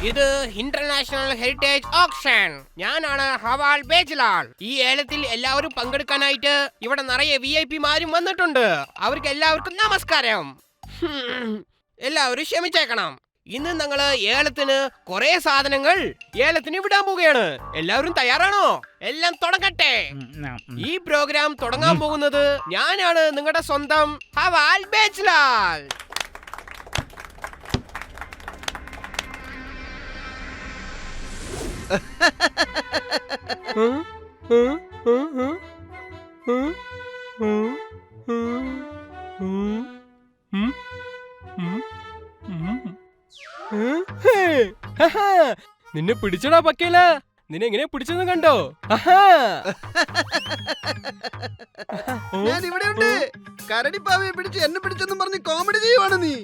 ഇത് international heritage option. ഞാനാണ് ഹവാൽ ബേജ്ലാൽ. ഈ ഏലത്തിൽ എല്ലാവരും പങ്കെടുക്കാനായിട്ട് ഇവിടെ നിറയെ VIP മാരും വന്നിട്ടുണ്ട്. അവർക്ക് എല്ലാവർക്കും നമസ്കാരം. എല്ലാവരും ക്ഷമിച്ചേക്കണം. ഇന്ന് ഞങ്ങള് ഏലത്തിന് കുറെ സാധനങ്ങൾ ഏലത്തിന് വിടാൻ പോവുകയാണ്. എല്ലാവരും തയ്യാറാണോ? എല്ലാം തുടങ്ങട്ടെ. ഈ പ്രോഗ്രാം തുടങ്ങാൻ പോകുന്നത് ഞാനാണ്, നിങ്ങളുടെ സ്വന്തം ഹവാൽ ബേജ്ലാൽ. നിന്നെ പിടിച്ചടാ പക്കേല. നിന്നെ എങ്ങനെ പിടിച്ചെന്ന് കണ്ടോ? ഞാൻ ഇവിടെ ഉണ്ട്. കരടിപ്പാവയെ പിടിച്ച് എന്നെ പിടിച്ചെന്നും പറഞ്ഞ് കോമഡി ചെയ്യുവാണ് നീ.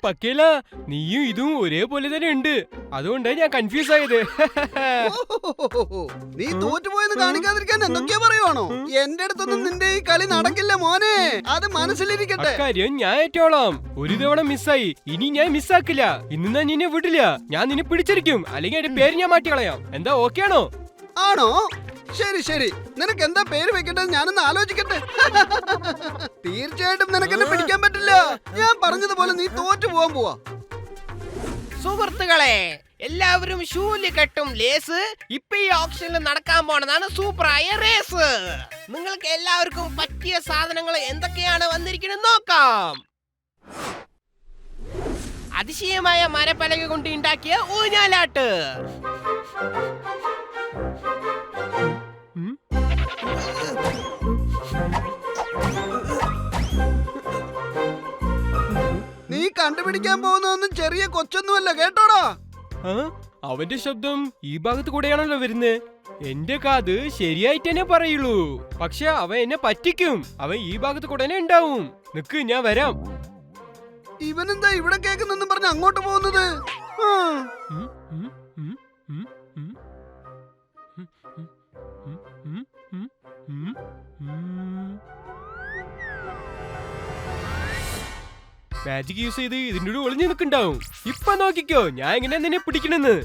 പക്കേല, നീയും ഇതും ഒരേപോലെ തന്നെ ഉണ്ട്. അതുകൊണ്ടാണ് ഞാൻ കൺഫ്യൂസ് ആയത്. നീ തോറ്റുപോയെന്ന് കാണിക്കാതിരിക്കാൻ എന്തൊക്കെയാ പറയുവാണോ? എന്റെ അടുത്തൊന്നും നിന്റെ ഈ കളി നടക്കില്ല മോനെ. അത് മനസ്സിലിരിക്കട്ടെ. കാര്യം ഞാൻ ഏറ്റോളാം. ഒരു തവണ മിസ്സായി, ഇനി ഞാൻ മിസ്സാക്കില്ല. ഇന്ന് ഞാൻ നിന്നെ വിടില്ല. ഞാൻ നിന്നെ പിടിച്ചിരിക്കും. അല്ലെങ്കിൽ എന്റെ പേര് ഞാൻ മാറ്റി കളയാം. എന്താ, ഓക്കെ ആണോ? ആണോ? ശരി ശരി. നിനക്ക് എന്താ പേര് വെക്കേണ്ടത് ഞാനൊന്ന് ആലോചിക്കട്ടെ. തീർച്ചയായിട്ടും നിനക്ക് എന്നെ പിടിക്കാൻ പറ്റില്ല. ഞാൻ പറഞ്ഞതുപോലെ നീ തോറ്റു പോവാൻ പോവാ. സുഹൃത്തുക്കളെ, എല്ലാവരും ഷൂല് കെട്ടും ലേസ്. ഇപ്പൊ ഈ ഓപ്ഷനിൽ നടക്കാൻ പോണതാണ് സൂപ്പറായ റേസ്. നിങ്ങൾക്ക് എല്ലാവർക്കും പറ്റിയ സാധനങ്ങൾ എന്തൊക്കെയാണ് വന്നിരിക്കുന്നത് നോക്കാം. അതിശയമായ മരപ്പലക കൊണ്ട് ഉണ്ടാക്കിയ ഊഞ്ഞാലാട്ട്, നീ കണ്ടുപിടിക്കാൻ പോകുന്നതൊന്നും ചെറിയ കൊച്ചൊന്നുമല്ല കേട്ടോടാ. അവന്റെ ശബ്ദം ഈ ഭാഗത്ത് കൂടെയാണല്ലോ വരുന്നത്. എന്റെ കാത് ശരിയായിട്ട് തന്നെ പറയുള്ളൂ. പക്ഷെ അവൻ എന്നെ പറ്റിക്കും. അവൻ ഈ ഭാഗത്ത് കൂടെ തന്നെ ഉണ്ടാവും. നിക്ക്, ഞാൻ വരാം. ഇവനെന്താ ഇവിടെ കേൾക്കുന്നെന്നും പറഞ്ഞ് അങ്ങോട്ട് പോകുന്നത്? മാജിക് യൂസ് ചെയ്ത് ഇതിന്റെ കൂടെ ഒളിഞ്ഞു നിൽക്കുണ്ടാവും. ഇപ്പൊ നോക്കിക്കോ ഞാൻ എങ്ങനെ നിന്നെ പിടിക്കണെന്ന്.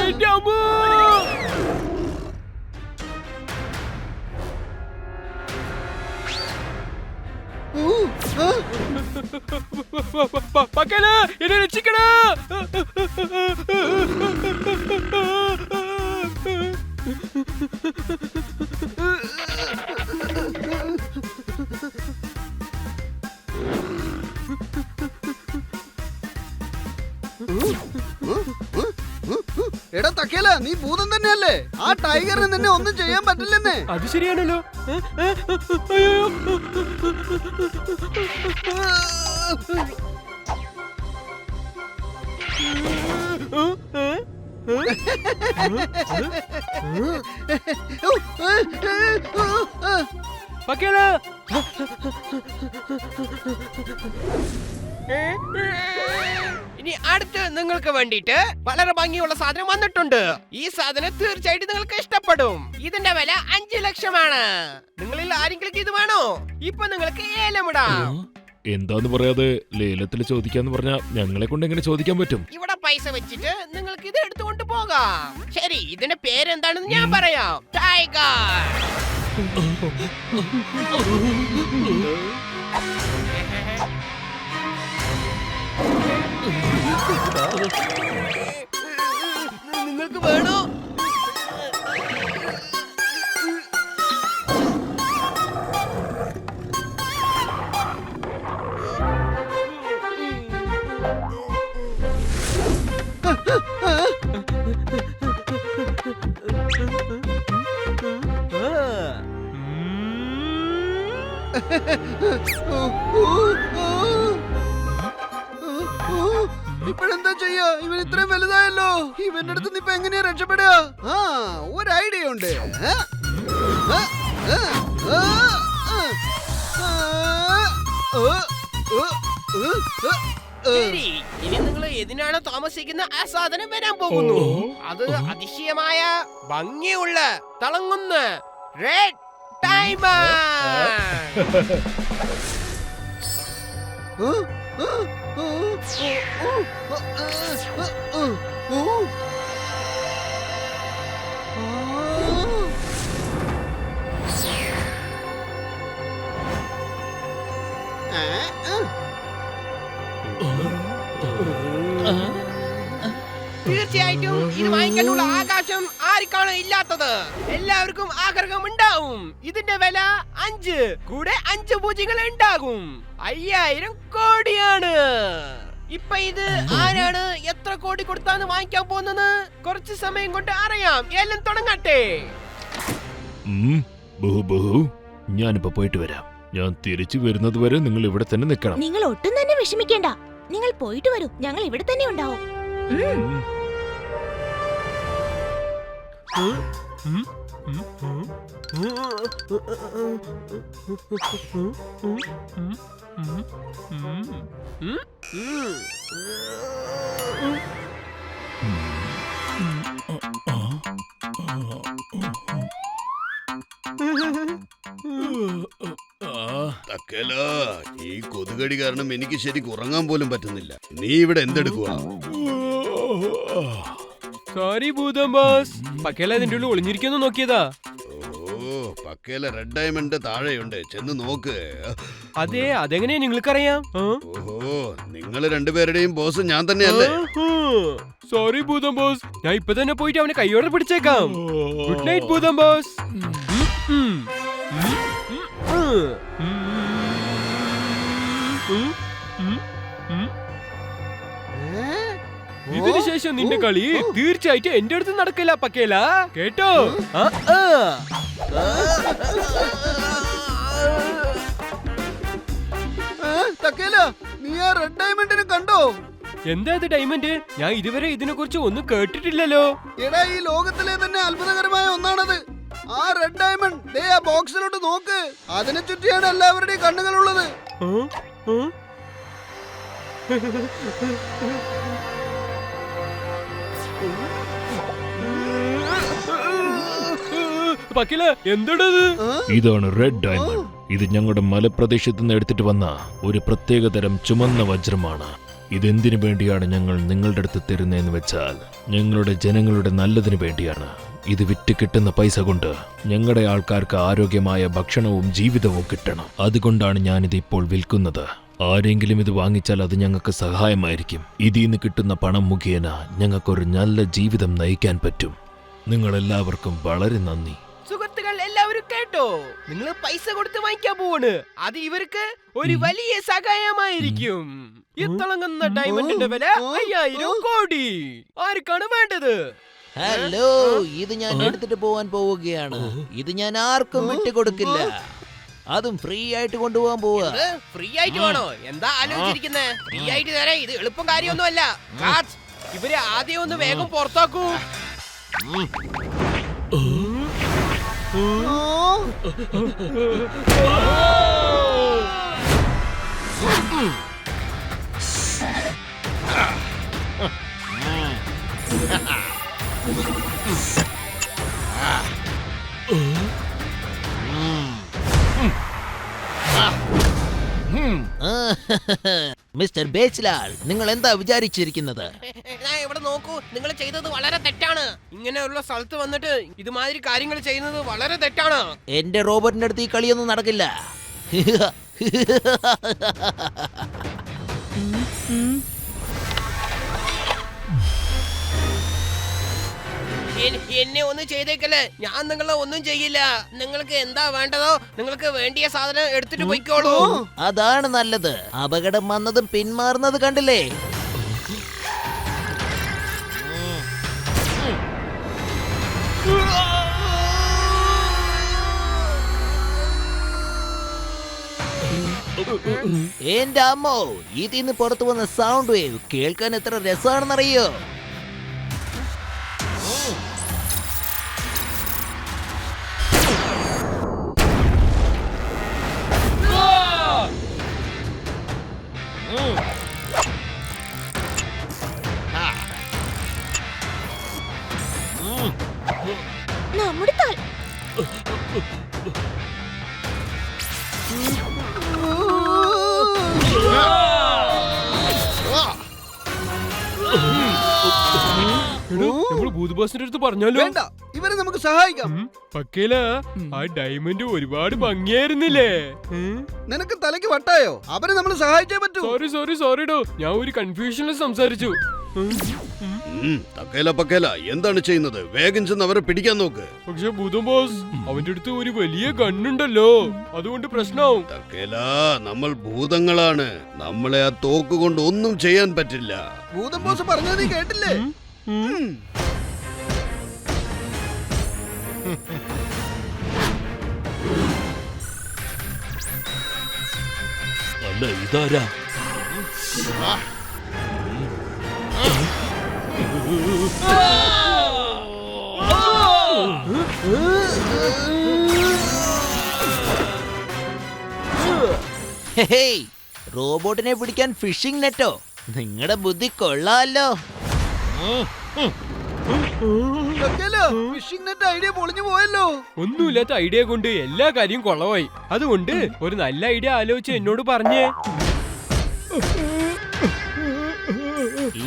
എന്റെ അമ്മ! പക്കല, എന്നെ രക്ഷിക്കണ! എടാ തക്കേല, നീ ഭൂതം തന്നെയല്ലേ? ആ ടൈഗറിന് നിന്നെ ഒന്നും ചെയ്യാൻ പറ്റില്ലെന്നേ. അത് ശരിയാണല്ലോ. പക്കേല, ഇനി അടുത്ത് നിങ്ങൾക്ക് വേണ്ടിയിട്ട് വളരെ ഭംഗിയുള്ള സാധനം വന്നിട്ടുണ്ട്. ഈ സാധനം തീർച്ചയായിട്ടും നിങ്ങൾക്ക് ഇഷ്ടപ്പെടും. ഇതിന്റെ വില 5 ലക്ഷമാണ്. നിങ്ങളിൽ ആരെങ്കിലും ഇത് വേണോ? ഇപ്പൊ നിങ്ങൾക്ക് ഏലമിടാം. എന്താന്ന് പറയാതെ ലേലത്തിൽ ചോദിക്കാന്ന് പറഞ്ഞാ ഞങ്ങളെ കൊണ്ട് എങ്ങനെ ചോദിക്കാൻ പറ്റും? ഇവിടെ പൈസ വെച്ചിട്ട് നിങ്ങൾക്ക് ഇത് എടുത്തുകൊണ്ട് പോകാം. ശരി, ഇതിന്റെ പേരെന്താണെന്ന് ഞാൻ പറയാം. ടൈഗർ. നിങ്ങൾക്ക് വേണോ? ഇപ്പഴെന്താ ചെയ്യാ? ഇവൻ ഇത്രയും വലുതായല്ലോ. ഇവന്റെ അടുത്ത് നീ ഇപ്പൊ എങ്ങനെയാ രക്ഷപ്പെടുക? ഒരു ഐഡിയ ഉണ്ട്. ശരി, ഇനി നിങ്ങൾ എന്തിനാണ് താമസിക്കുന്ന ആ സാധനം വരാൻ പോകുന്നു. അത് അതിശയമായ ഭംഗിയുള്ള തിളങ്ങുന്ന റെഡ് ഡയമണ്ട്. തീർച്ചയായിട്ടും ഇത് വാങ്ങിക്കാനുള്ള ആകാശം ആർക്കാണ് ഇല്ലാത്തത്. എല്ലാവർക്കും ആഗ്രഹം ഉണ്ടാവും. ഇതിന്റെ വില 5 കൂടെ 5 പൂജ്യങ്ങൾ ഉണ്ടാകും. 5000 കോടിയാണ്. ഇപ്പൊ ഇത് ആരാണ് എത്ര കോടി കൊടുത്താണ് വാങ്ങിക്കാൻ പോകുന്നത്? കുറച്ച് സമയം കൊണ്ട് അറിയാം. എല്ലാം തുടങ്ങട്ടെ. ഞാനിപ്പോ പോയിട്ട് വരാം. ഞാൻ തിരിച്ചു വരുന്നത് വരെ നിങ്ങൾ ഇവിടെ തന്നെ നിൽക്കണം. നിങ്ങൾ ഒട്ടും തന്നെ വിഷമിക്കേണ്ട. നിങ്ങൾ പോയിട്ട് വരൂ, ഞങ്ങൾ ഇവിടെ തന്നെ ഉണ്ടാവും. തക്കല, ഈ കൊതുകടി കാരണം എനിക്ക് ശരിക്കും ഉറങ്ങാൻ പോലും പറ്റുന്നില്ല. നീ ഇവിടെ എന്തെടുക്കുക? സോറി ഭൂതം ബോസ്, പക്കേല അതിന്റെ ഉള്ളിൽ ഒളിഞ്ഞിരിക്കുന്നു നോക്കിയതാ. ഓ, പക്കേല റെഡ് ഡയമണ്ട് താഴെയുണ്ട്, ചെന്ന് നോക്ക്. അതെ, അതെങ്ങനെയാ നിങ്ങൾക്കറിയാം? ഓഹോ, നിങ്ങൾ രണ്ടുപേരുടെയും ബോസ് ഞാൻ തന്നെയല്ലേ? സോറി ഭൂതം ബോസ്, ഞാൻ ഇപ്പൊ തന്നെ പോയിട്ട് അവനെ കൈയോടെ പിടിച്ചേക്കാം. ഗുഡ് നൈറ്റ് ഭൂതം ബോസ്. ഇതിനുശേഷം നിന്റെ കളി തീർച്ചയായിട്ടും എന്റെ അടുത്ത് നടക്കില്ല പക്കേല, കേട്ടോ? തക്കേല, നീ ആ റെഡ് ഡയമണ്ടിനെ കണ്ടോ? എന്താ ഇത് ഡയമണ്ട്? ഞാൻ ഇതുവരെ ഇതിനെ കുറിച്ച് ഒന്നും കേട്ടിട്ടില്ലല്ലോ. എടാ, ഈ ലോകത്തിലെ തന്നെ അത്ഭുതകരമായ ഒന്നാണത്. ആ റെഡ് ഡയമണ്ട് ദേ ആ ബോക്സിലോട്ട് നോക്ക്. അതിനെ ചുറ്റിയാണ് എല്ലാവരുടെയും കണ്ണുകളുള്ളത്. പക്കില, എന്താണത്? ഇതാണ് റെഡ് ഡയമണ്ട്. ഇത് ഞങ്ങളുടെ മലപ്രദേശത്ത് നിന്ന് എടുത്തിട്ട് വന്ന ഒരു പ്രത്യേകതരം ചുമന്ന വജ്രമാണ്. ഇതെന്തിനു വേണ്ടിയാണ് ഞങ്ങൾ നിങ്ങളുടെ അടുത്ത് തരുന്നതെന്ന് വെച്ചാൽ ഞങ്ങളുടെ ജനങ്ങളുടെ നല്ലതിനു വേണ്ടിയാണ്. ഇത് വിറ്റ് കിട്ടുന്ന പൈസ കൊണ്ട് ഞങ്ങളുടെ ആൾക്കാർക്ക് ആരോഗ്യമായ ഭക്ഷണവും ജീവിതവും കിട്ടണം. അതുകൊണ്ടാണ് ഞാനിത് ഇപ്പോൾ വിൽക്കുന്നത്. ആരെങ്കിലും ഇത് വാങ്ങിച്ചാൽ അത് ഞങ്ങൾക്ക് സഹായമായിരിക്കും. ഇതിൽ നിന്ന് കിട്ടുന്ന പണം മുഖേന ഞങ്ങൾക്കൊരു നല്ല ജീവിതം നയിക്കാൻ പറ്റും. നിങ്ങളെല്ലാവർക്കും വളരെ നന്ദി. സുഹൃത്തുക്കൾ എല്ലാവരും കേട്ടോ? നിങ്ങൾ പൈസ കൊടുത്ത് വാങ്ങിക്കാൻ പോവാണ്. അത് ഇവർക്ക് ഒരു വലിയ സഹായമായിരിക്കും. ഈ തിളങ്ങുന്ന ഡയമണ്ടിന്റെ വില 5000 കോടി. ആർക്കാണ് വേണ്ടത്? ഹലോ, ഇത് ഞാൻ എടുത്തിട്ട് പോവാൻ പോവുകയാണ്. ഇത് ഞാൻ ആർക്കും വിട്ടുകൊടുക്കില്ല. അതും ഫ്രീ ആയിട്ട് കൊണ്ടുപോകാൻ പോവാ. ഫ്രീ ആയിട്ട് വേണോ? എന്താ ആലോചിച്ചിരിക്കുന്നത്? ഫ്രീ ആയിട്ട് തരാൻ ഇത് എളുപ്പം കാര്യമൊന്നുമല്ല. ഇവര് ആദ്യം ഒന്ന് വേഗം പുറത്താക്കൂ. മിസ്റ്റർ ബേച്ച്ലാൽ, നിങ്ങൾ എന്താ വിചാരിച്ചിരിക്കുന്നത്? ഇവിടെ നോക്കൂ, നിങ്ങൾ ചെയ്തത് വളരെ തെറ്റാണ്. ഇങ്ങനെയുള്ള സ്ഥലത്ത് വന്നിട്ട് ഇതുമാതിരി കാര്യങ്ങൾ ചെയ്യുന്നത് വളരെ തെറ്റാണ്. എന്റെ റോബോട്ടിന്റെ അടുത്ത് ഈ കളിയൊന്നും നടക്കില്ല. എന്നെ ഒന്നും ചെയ്തേക്കല്ലേ. ഞാൻ നിങ്ങളെ ഒന്നും ചെയ്യില്ല. നിങ്ങൾക്ക് എന്താ വേണ്ടതോ നിങ്ങൾക്ക് വേണ്ടിയ സാധനം എടുത്തിട്ട് പോയിക്കോളൂ. അതാണ് നല്ലത്. അപകടം വന്നതും പിന്മാറുന്നത് കണ്ടില്ലേ? എന്റെ അമ്മോ, ഇതിന്ന് പുറത്തു വന്ന സൗണ്ട് വേവ് കേൾക്കാൻ എത്ര രസമാണെന്നറിയോ? നമ്മൾ ഭൂതബോസിന്റെ അടുത്ത് പറഞ്ഞാലോ? വേണ്ട, ഇവരെ നമുക്ക് സഹായിക്കാം. പക്കേല, ആ ഡയമണ്ട് ഒരുപാട് ഭംഗിയായിരുന്നില്ലേ? നിനക്ക് തലയ്ക്ക് വട്ടായോ? അവരെ നമ്മൾ സഹായിച്ചേ പറ്റൂ. സോറിഡോ, ഞാൻ ഒരു കൺഫ്യൂഷനിൽ സംസാരിച്ചു. തക്കേല പക്കേല എന്താണ് ചെയ്യുന്നത്? വേഗം ചെന്ന് അവരെ പിടിക്കാൻ നോക്ക്. പക്ഷെ ഭൂതം ബോസ്, അവന്റെ അടുത്ത് ഒരു വലിയ ഗണ്ണുണ്ടല്ലോ, അതുകൊണ്ട് പ്രശ്നമാവും. തക്കേല, നമ്മൾ ഭൂതങ്ങളാണ്. നമ്മളെ ആ തോക്ക് കൊണ്ട് ഒന്നും ചെയ്യാൻ പറ്റില്ല. ഭൂതം ബോസ് പറഞ്ഞത് നീ കേട്ടില്ലേ? അല്ല, ഇതാരാ? ഹേയ്, റോബോട്ടിനെ പിടിക്കാൻ ഫിഷിംഗ് നെറ്റോ? നിങ്ങളുടെ ബുദ്ധി കൊള്ളാമല്ലോ. ഫിഷിംഗ് നെറ്റ് ഐഡിയ പൊളിഞ്ഞു പോയല്ലോ. ഒന്നുമില്ലാത്ത ഐഡിയ കൊണ്ട് എല്ലാ കാര്യവും കൊളവായി. അതുകൊണ്ട് ഒരു നല്ല ഐഡിയ ആലോചിച്ച് എന്നോട് പറഞ്ഞേ.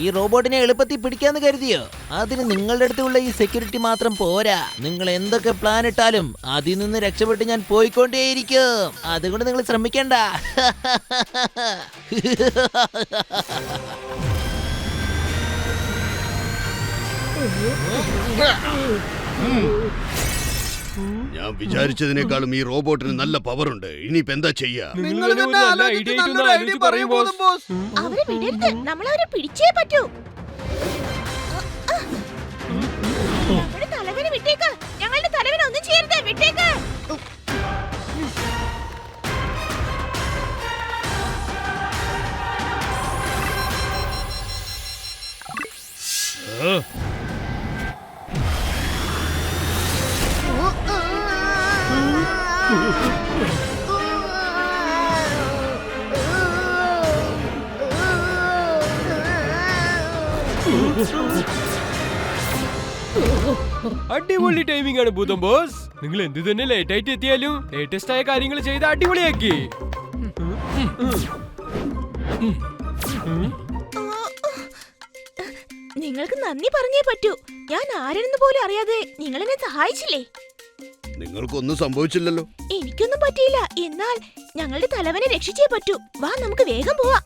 ഈ റോബോട്ടിനെ എളുപ്പത്തിൽ പിടിക്കാന്ന് കരുതിയോ? അതിന് നിങ്ങളുടെ അടുത്തുള്ള ഈ സെക്യൂരിറ്റി മാത്രം പോരാ. നിങ്ങൾ എന്തൊക്കെ പ്ലാൻ ഇട്ടാലും അതിൽ നിന്ന് രക്ഷപ്പെട്ട് ഞാൻ പോയിക്കൊണ്ടേയിരിക്കും. അതുകൊണ്ട് നിങ്ങൾ ശ്രമിക്കണ്ട. ഞാൻ വിചാരിച്ചതിനേക്കാളും ഈ റോബോട്ടിന് നല്ല പവർ ഉണ്ട്. ഇനിയിപ്പോ എന്താ ചെയ്യാ? നിങ്ങൾ തന്നെ ആലോചിച്ച് നല്ലൊരു ഐഡിയ പറയൂ ഭൂതം ബോസ്. അവരെ വിടരുത്, നമ്മളവരെ പിടിച്ചേ പറ്റൂ. ഞങ്ങളുടെ തലവനെ വിട്ടേക്ക്. ഞങ്ങളുടെ തലവനെ ഒന്നും ചെയ്യരുത്, വിട്ടേക്ക്. അടിപൊളി ടൈമിംഗ് ആണ് ഭൂതം ബോസ്. നിങ്ങൾ എന്ത് തന്നെ ലേറ്റ് ആയിട്ട് എത്തിയാലും ലേറ്റസ്റ്റ് ആയ കാര്യങ്ങൾ ചെയ്ത് അടിപൊളിയാക്കി. നിങ്ങൾക്ക് നന്ദി പറഞ്ഞേ പറ്റൂ. ഞാൻ ആരെന്ന് പോലും അറിയാതെ നിങ്ങൾ എന്നെ സഹായിച്ചില്ലേ? നിങ്ങൾക്കൊന്നും സംഭവിച്ചില്ലല്ലോ. എനിക്കൊന്നും പറ്റിയില്ല. എന്നാൽ ഞങ്ങളുടെ തലവനെ രക്ഷിച്ചേ പറ്റൂ. വാ, നമുക്ക് വേഗം പോവാം.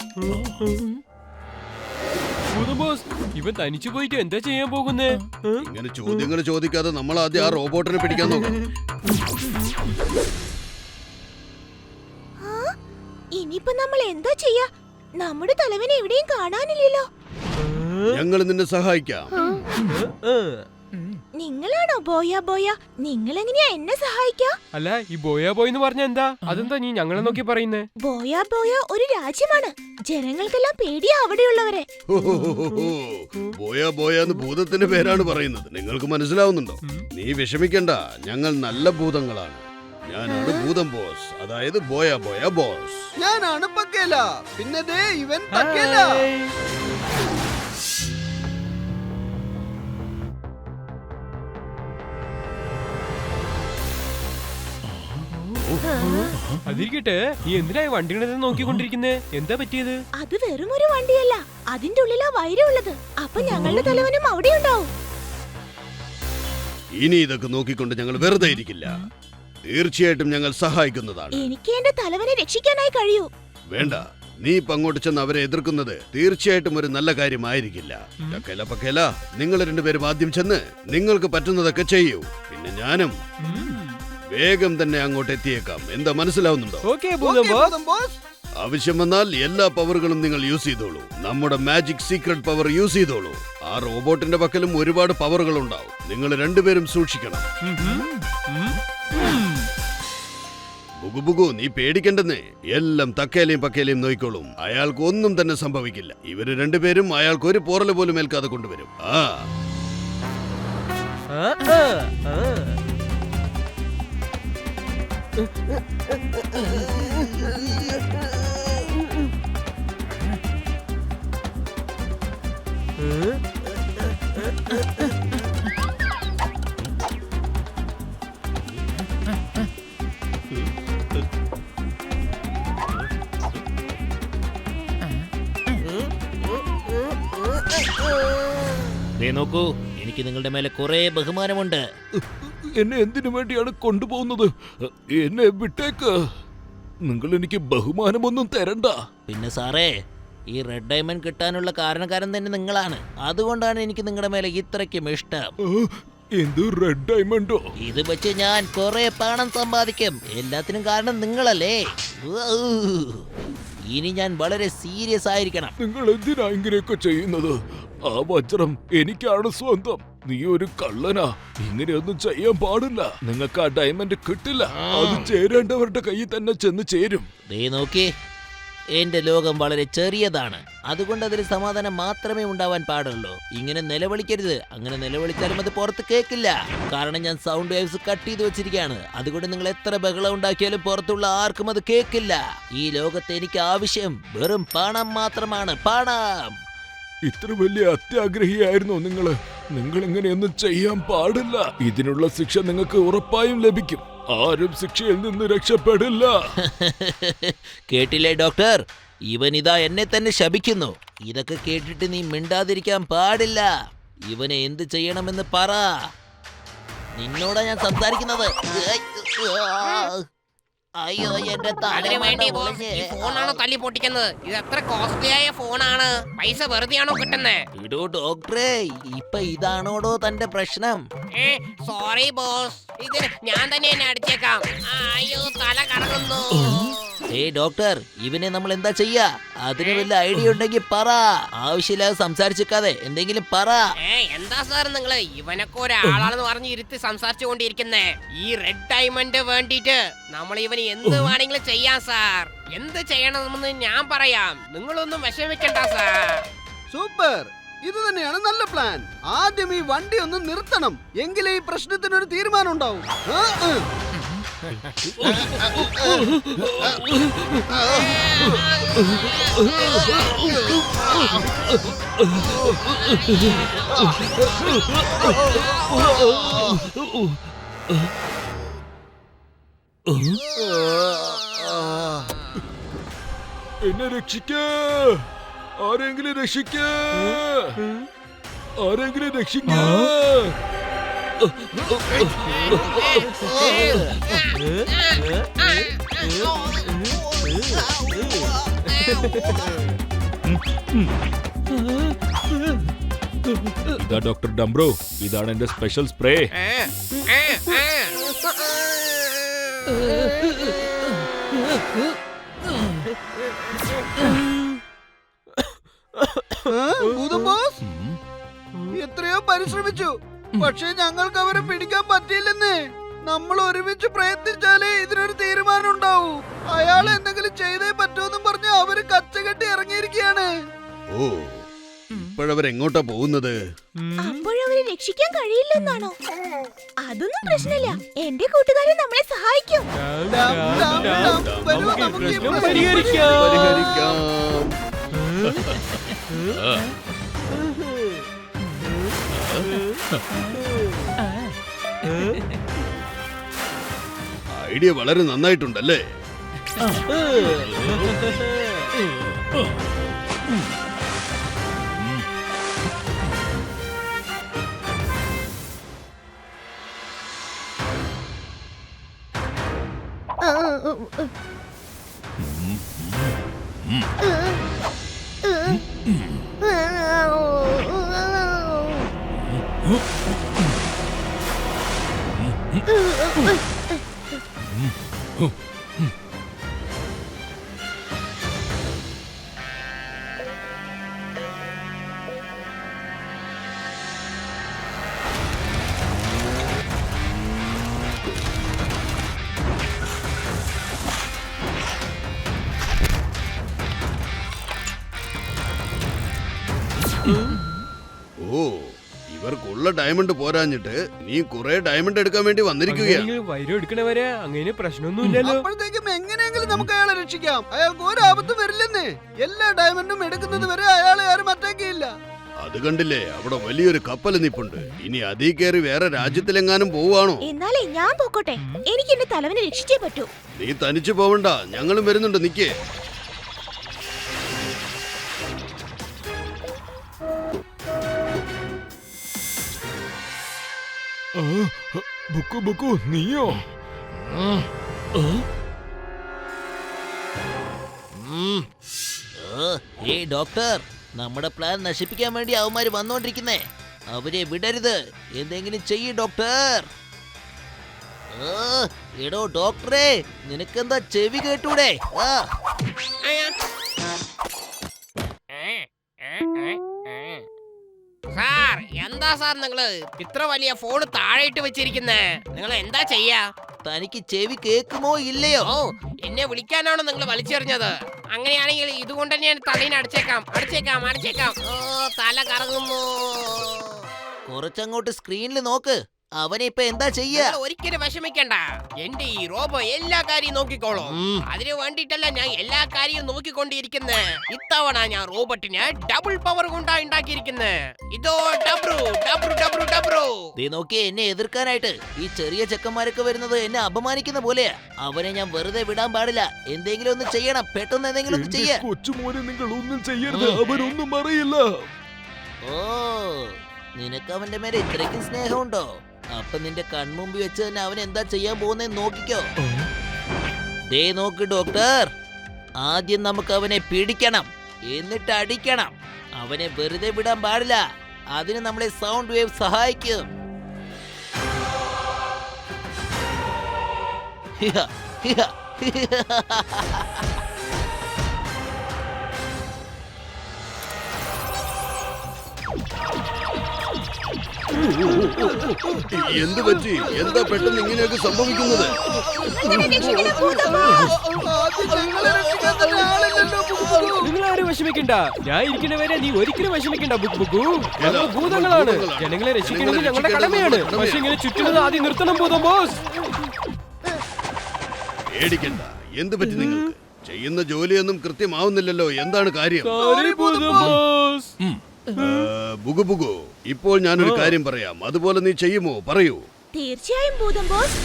ഭൂതം ബോസ്, ഇവൻ തനിച്ചു പോയിട്ട് എന്താ ചെയ്യാൻ പോകുന്നേ? ഇങ്ങനെ ചോദ്യങ്ങൾ ചോദിക്കാതെ നമ്മൾ ആദ്യം ആ റോബോട്ടിനെ പിടിക്കാൻ നോക്കണം. ഇനിയിപ്പോ നമ്മൾ എന്താ ചെയ്യാ? നമ്മുടെ തലവനെ എവിടെയും കാണാനില്ലല്ലോ. ഞങ്ങൾ നിന്നെ സഹായിക്കാം. നിങ്ങളാണോ ബോയ ബോയ? നിങ്ങൾ എങ്ങനെയാ എന്നെ സഹായിക്കാ? അല്ല, ഈ ബോയ ബോയ് എന്ന് പറഞ്ഞ എന്താ? അതെന്താ നീ ഞങ്ങളെ നോക്കി പറയുന്നേ? ബോയ ബോയ ഒരു രാജ്യമാണ്. ജനങ്ങൾക്കെല്ലാം പേടിയാ അവിടെയുള്ളവരെ. ബോയ ബോയ എന്ന് ഭൂതത്തിന്റെ പേരാണ് പറയുന്നത്. നിങ്ങൾക്ക് മനസ്സിലാവുന്നുണ്ടോ? നീ വിഷമിക്കണ്ട, ഞങ്ങൾ നല്ല ഭൂതങ്ങളാണ്. ഞാനാണ് ഭൂതം ബോസ്, അതായത് ബോയ ബോയ ബോസ്. ഞാനാണ് പക്കേല. പിന്നെ ദേ ഇവൻ പക്കേല. അതിരിക്കട്ടെ, നീ എന്തിനാ വണ്ടികളെ നോക്കിക്കൊണ്ടിരിക്കുന്നേ? എന്താ പറ്റിയത്? അത് വെറും ഒരു വണ്ടിയല്ല, അതിന്റെ ഉള്ളിലാ വൈരമുള്ളത്. അപ്പൊ ഞങ്ങളുടെ തലവനും അവിടെ ഉണ്ടാവും. ഇനി ഇതൊക്കെ നോക്കിക്കൊണ്ട് ഞങ്ങൾ വെറുതെ ഇരിക്കില്ല. തീർച്ചയായിട്ടും ഞങ്ങൾ സഹായിക്കുന്നതാണ്. എനിക്ക് എന്റെ തലവനെ രക്ഷിക്കാനായി കഴിയൂ. വേണ്ട, നീ ഇപ്പൊ അങ്ങോട്ട് ചെന്ന് അവരെ എതിർക്കുന്നത് തീർച്ചയായിട്ടും ഒരു നല്ല കാര്യമായിരിക്കില്ല. പക്കേല പക്കേല, നിങ്ങൾ രണ്ടുപേരും ആദ്യം ചെന്ന് നിങ്ങൾക്ക് പറ്റുന്നതൊക്കെ ചെയ്യൂ. പിന്നെ ഞാനും വേഗം തന്നെ അങ്ങോട്ട് എത്തിയേക്കാം. എന്താ മനസ്സിലാവുന്നുണ്ടോ? ഓക്കേ ഭൂതം ബോസ്. ആവശ്യം വന്നാൽ എല്ലാ പവറുകളും നിങ്ങൾ യൂസ് ചെയ്തോളൂ. നമ്മുടെ മാജിക് സീക്രട്ട് പവർ യൂസ് ചെയ്തോളൂ. ആ റോബോട്ടിന്റെ പക്കലും ഒരുപാട് പവറുകൾ ഉണ്ടാവും. നിങ്ങൾ രണ്ടുപേരും സൂക്ഷിക്കണം. ബുഗു ബുഗു, നീ പേടിക്കണ്ടെന്നേ. എല്ലാം തക്കേലയും പക്കേലയും നോയിക്കോളും. അയാൾക്ക് ഒന്നും തന്നെ സംഭവിക്കില്ല. ഇവര് രണ്ടുപേരും അയാൾക്ക് ഒരു പോറല് പോലും ഏൽക്കാതെ കൊണ്ടുവരും. നോക്കൂ, എനിക്ക് നിങ്ങളുടെ മേലെ കുറെ ബഹുമാനമുണ്ട്. എന്നെ എന്തിനു വേണ്ടിയാണ് കൊണ്ടുപോകുന്നത്? എന്നെ വിട്ടേക്ക്. നിങ്ങൾ എനിക്ക് ബഹുമാനമൊന്നും തരണ്ട. പിന്നെ സാറേ, ഈ റെഡ് ഡയമണ്ട് കിട്ടാനുള്ള കാരണക്കാരൻ തന്നെ നിങ്ങളാണ്. അതുകൊണ്ടാണ് എനിക്ക് നിങ്ങളുടെ മേലെ ഇത്രയ്ക്കും ഇഷ്ടം. എന്ത് റെഡ് ഡയമണ്ടോ? ഇത് വെച്ച് ഞാൻ കുറെ പണം സമ്പാദിക്കും. എല്ലാത്തിനും കാരണം നിങ്ങളല്ലേ. ഇനി ഞാൻ വളരെ സീരിയസ് ആയിരിക്കണം. നിങ്ങൾ എന്തിനാ ഇങ്ങനെയൊക്കെ ചെയ്യുന്നത്? ആ വജ്രം എനിക്കാണ് സ്വന്തം. നീ ഒരു കള്ളനാ. ഇങ്ങനെയൊന്നും ചെയ്യാൻ പാടില്ല. നിങ്ങൾക്ക് ആ ഡയമണ്ട് കിട്ടില്ല. അത് ചേരേണ്ടവരുടെ കയ്യിൽ തന്നെ ചെന്ന് ചേരും. ദേ നോക്കി, എന്റെ ലോകം വളരെ ചെറിയതാണ്. അതുകൊണ്ട് അതിൽ സമാധാനം മാത്രമേ ഉണ്ടാവാൻ പാടുള്ളൂ. ഇങ്ങനെ നിലവിളിക്കരുത്. അങ്ങനെ നിലവിളിച്ചാലും അത് പുറത്ത് കേൾക്കില്ല. കാരണം ഞാൻ സൗണ്ട് വേവ്സ് കട്ട് ചെയ്ത് വെച്ചിരിക്കുകയാണ്. അതുകൊണ്ട് നിങ്ങൾ എത്ര ബഹളം ഉണ്ടാക്കിയാലും പുറത്തുള്ള ആർക്കും അത് കേൾക്കില്ല. ഈ ലോകത്ത് എനിക്ക് ആവശ്യം വെറും പണം മാത്രമാണ്. പണം. ഇത്ര വലിയ അത്യാഗ്രഹിയായിരുന്നോ നിങ്ങള്? നിങ്ങൾ ഇങ്ങനെയൊന്നും ചെയ്യാൻ പാടില്ല. ഇതിനുള്ള ശിക്ഷ നിങ്ങൾക്ക് ഉറപ്പായും ലഭിക്കും. ആരും ശിക്ഷയിൽ നിന്ന് രക്ഷപ്പെടില്ല. കേട്ടില്ലേ ഡോക്ടർ? ഇവൻ ഇതാ എന്നെ തന്നെ ശപിക്കുന്നു. ഇതൊക്കെ കേട്ടിട്ട് നീ മിണ്ടാതിരിക്കാൻ പാടില്ല. ഇവനെ എന്ത് ചെയ്യണമെന്ന് പറ. നിന്നോടാ ഞാൻ സംസാരിക്കുന്നത്. അയ്യോ, എന്റെ അതിനു വേണ്ടി ബോസ് തല ഈ ഫോണാണോ തല്ലി പൊട്ടിക്കുന്നത്? ഇത് എത്ര കോസ്റ്റ്ലി ആയ ഫോണാണ്. പൈസ വെറുതെയാണോ കിട്ടുന്നേ? ഇടോ ഡോക്ടറെ, ഇപ്പൊ ഇതാണോടോ തന്റെ പ്രശ്നം? സോറി ബോസ്, ഇത് ഞാൻ തന്നെ എന്നെ അടിച്ചേക്കാം. അയ്യോ, തല കറങ്ങുന്നു. ഡോക്ടർ, ഇവനെ നമ്മൾ എന്താ ചെയ്യാ? അതിന് വല്ല ഐഡിയ ഉണ്ടെങ്കിൽ പറ. ആവശ്യമില്ലാതെ സംസാരിച്ചിരിക്കാതെ എന്തെങ്കിലും പറ. എന്താ സാർ നിങ്ങള് ഇവനൊക്കെ ഒരാളാണെന്ന് പറഞ്ഞ് ഇരുത്തി സംസാരിച്ചു കൊണ്ടിരിക്കുന്നേ? ഈ റെഡ് ഡയമണ്ട് വേണ്ടിട്ട് നമ്മൾ ഇവന് എന്ത് വേണമെങ്കിലും ചെയ്യാം സാർ. എന്ത് ചെയ്യണമെന്ന് ഞാൻ പറയാം. നിങ്ങളൊന്നും വിഷമിക്കണ്ട സാർ. സൂപ്പർ, ഇത് തന്നെയാണ് നല്ല പ്ലാൻ. ആദ്യം ഈ വണ്ടി ഒന്ന് നിർത്തണം. എങ്കിലേ ഈ പ്രശ്നത്തിനൊരു തീരുമാനം ഉണ്ടാവും. എന്നെ രക്ഷിക്കേ. ആരെങ്കിലും രക്ഷിക്കേ. ആരെങ്കിലും രക്ഷിക്കേ. ഇതാ ഡോക്ടർ ഡംബ്രോ. ഇതാണ് എന്റെ സ്പെഷ്യൽ സ്പ്രേ. എത്രയോ പരിശ്രമിച്ചു, പക്ഷെ ഞങ്ങൾക്ക് അവരെ പിടിക്കാൻ പറ്റിയില്ലെന്നേ. നമ്മൾ ഒരുമിച്ച് പ്രയത്നിച്ചാലേ ഇതിനൊരു തീരുമാനം ഉണ്ടാവൂ. അയാൾ എന്തെങ്കിലും ചെയ്തേ പറ്റൂന്നും പറഞ്ഞ് അവര് കച്ചകെട്ടി ഇറങ്ങിയിരിക്കുകയാണ്. ഓ, ഇപ്പോഴവരെങ്ങോട്ടാ പോകുന്നത്? അപ്പോഴവരെ രക്ഷിക്കാൻ കഴിയില്ലെന്നാണോ? അതൊന്നും പ്രശ്നമില്ല. എന്റെ കൂട്ടുകാരൻ നമ്മളെ സഹായിക്കും. വരൂ, നമുക്ക് ഈ നമുക്ക് ഈ പ്രശ്നം പ്രശ്നം പരിഹരിക്കാം. പരിഹരിക്കാം. ഐഡിയ വളരെ നന്നായിട്ടുണ്ടല്ലേ? ഓ, ഇവർക്കുള്ള ഡയമണ്ട് പോരാഞ്ഞിട്ട് നീ കുറെ ഡയമണ്ട് എടുക്കാൻ വേണ്ടി വന്നിരിക്കുകയാണ്. അങ്ങനെയെങ്കിൽ വൈരം എടുക്കണവരെ അങ്ങനെ പ്രശ്നമൊന്നുമില്ലല്ലോ. അപ്പോഴത്തേക്കും എങ്ങനെയെങ്കിലും നമുക്ക് അയാളെ രക്ഷിക്കാം. അയാൾക്ക് ഒരു ആപത്തും വരില്ലെന്നേ. എല്ലാ ഡയമണ്ടും എടുക്കുന്നത് വരെ അയാളെ ആരും അറ്റാക്കിയില്ല. അത് കണ്ടില്ലേ, അവിടെ വലിയൊരു കപ്പൽ നിപ്പുണ്ട്. ഇനി അതീ കയറി വേറെ രാജ്യത്തിലെങ്ങാനും പോവാണോ? എന്നാലേ ഞാൻ പോക്കോട്ടെ. എനിക്ക് എന്റെ തലവനെ രക്ഷിച്ചേ പറ്റൂ. നീ തനിച്ചു പോവണ്ട, ഞങ്ങളും വരുന്നുണ്ട്. നിക്കേ. ബുക്കു ബുക്കു നീയോ? ഏയ് ഡോക്ടർ, നമ്മുടെ പ്ലാൻ നശിപ്പിക്കാൻ വേണ്ടി അവന്മാര് വന്നോണ്ടിരിക്കുന്നേ. അവരെ വിടരുത്. എന്തെങ്കിലും ചെയ്യ് ഡോക്ടർ. എടോ ഡോക്ടറെ, നിനക്കെന്താ ചെവി കേട്ടൂടെ? സാർ എന്താ സാർ നിങ്ങള് ഇത്ര വലിയ ഫോൺ താഴെയിട്ട് വെച്ചിരിക്കുന്നേ? നിങ്ങൾ എന്താ ചെയ്യാ? തനിക്ക് ചെവി കേക്കുമോ ഇല്ലയോ? ഓ, എന്നെ വിളിക്കാനാണോ നിങ്ങൾ വലിച്ചെറിഞ്ഞത്? അങ്ങനെയാണെങ്കിൽ ഇതുകൊണ്ട് ഞാൻ തലയിൽ അടച്ചേക്കാം. ഓ, തല കറങ്ങുന്നു. കുറച്ചങ്ങോട്ട് സ്ക്രീനിൽ നോക്ക്. അവനെ ഇപ്പൊ എന്താ ചെയ്യാ? നിങ്ങൾ ഒരിക്കലും വിഷമിക്കണ്ട. എന്റെ ഈ റോബോ എല്ലാ കാര്യവും നോക്കിക്കോളും. അതിനു വേണ്ടിട്ടല്ല ഞാൻ എല്ലാ കാര്യവും നോക്കിക്കൊണ്ടിരിക്കുന്നേ. ഇത്തവണ ഞാൻ റോബോട്ടിനെ ഡബിൾ പവർ കൊണ്ടാ ഉണ്ടാക്കിയിരിക്കുന്നേ. ഇതോ ഡബ്രു ഡബ്രു ഡബ്രു ഡബ്രു. ദേ നോക്കിയേ, എന്നെ എതിർക്കാനായിട്ട് ഈ ചെറിയ ചെക്കന്മാരൊക്കെ വരുന്നത് എന്നെ അപമാനിക്കുന്ന പോലെയാ. അവനെ ഞാൻ വെറുതെ വിടാൻ പാടില്ല. എന്തെങ്കിലും ഒന്ന് ചെയ്യണം. പെട്ടെന്ന് എന്തെങ്കിലും ഒന്ന് ചെയ്യാ. കൊച്ചുമോനെ നിങ്ങൾ ഒന്നും ചെയ്യരുത്. അവനൊന്നും അറിയില്ല. ഓ, നിനക്ക് അവന്റെ മേലെ ഇത്രയ്ക്കും സ്നേഹമുണ്ടോ? അപ്പൊ നിന്റെ കൺമുമ്പിൽ വെച്ച് തന്നെ അവൻ എന്താ ചെയ്യാൻ പോകുന്നതെന്ന് നോക്കിക്കോ. ദേ നോക്ക് ഡോക്ടർ, ആദ്യം നമുക്ക് അവനെ പിടിക്കണം, എന്നിട്ട് അടിക്കണം. അവനെ വെറുതെ വിടാൻ പാടില്ല. അതിന് നമ്മളെ സൗണ്ട് വേവ് സഹായിക്കും. ഹിഹ, ഹിഹ, ഹിഹ. എന്ത് പറ്റി? എന്താ പെട്ടെന്ന് ഇങ്ങനെയൊക്കെ സംഭവിക്കുന്നത്? നിങ്ങൾ ആരും വിഷമിക്കണ്ട. ഞാൻ ഇരിക്കുന്നവരെ നീ ഒരിക്കലും വിഷമിക്കണ്ട ബുക്ക് ബുക്കു. ഞങ്ങൾ ഭൂതങ്ങളാണ്. ജനങ്ങളെ രക്ഷിക്കുന്നത് ഞങ്ങളുടെ കടമയാണ്. പക്ഷെ ഇങ്ങനെ ചുറ്റുന്നത് ആദ്യം നിർത്തണം ഭൂതം ബോസ്. പേടിക്കണ്ട. എന്ത് പറ്റി നിങ്ങൾക്ക്? ചെയ്യുന്ന ജോലിയൊന്നും കൃത്യമാവുന്നില്ലല്ലോ. എന്താണ് കാര്യം? സോറി ഭൂതം ബോസ്. ബുഗു ബുഗു, ഇപ്പോൾ ഞാനൊരു കാര്യം പറയാം. അതുപോലെ നീ ചെയ്യുമോ? പറയൂ. തീർച്ചയായും ഭൂതം ബോസ്.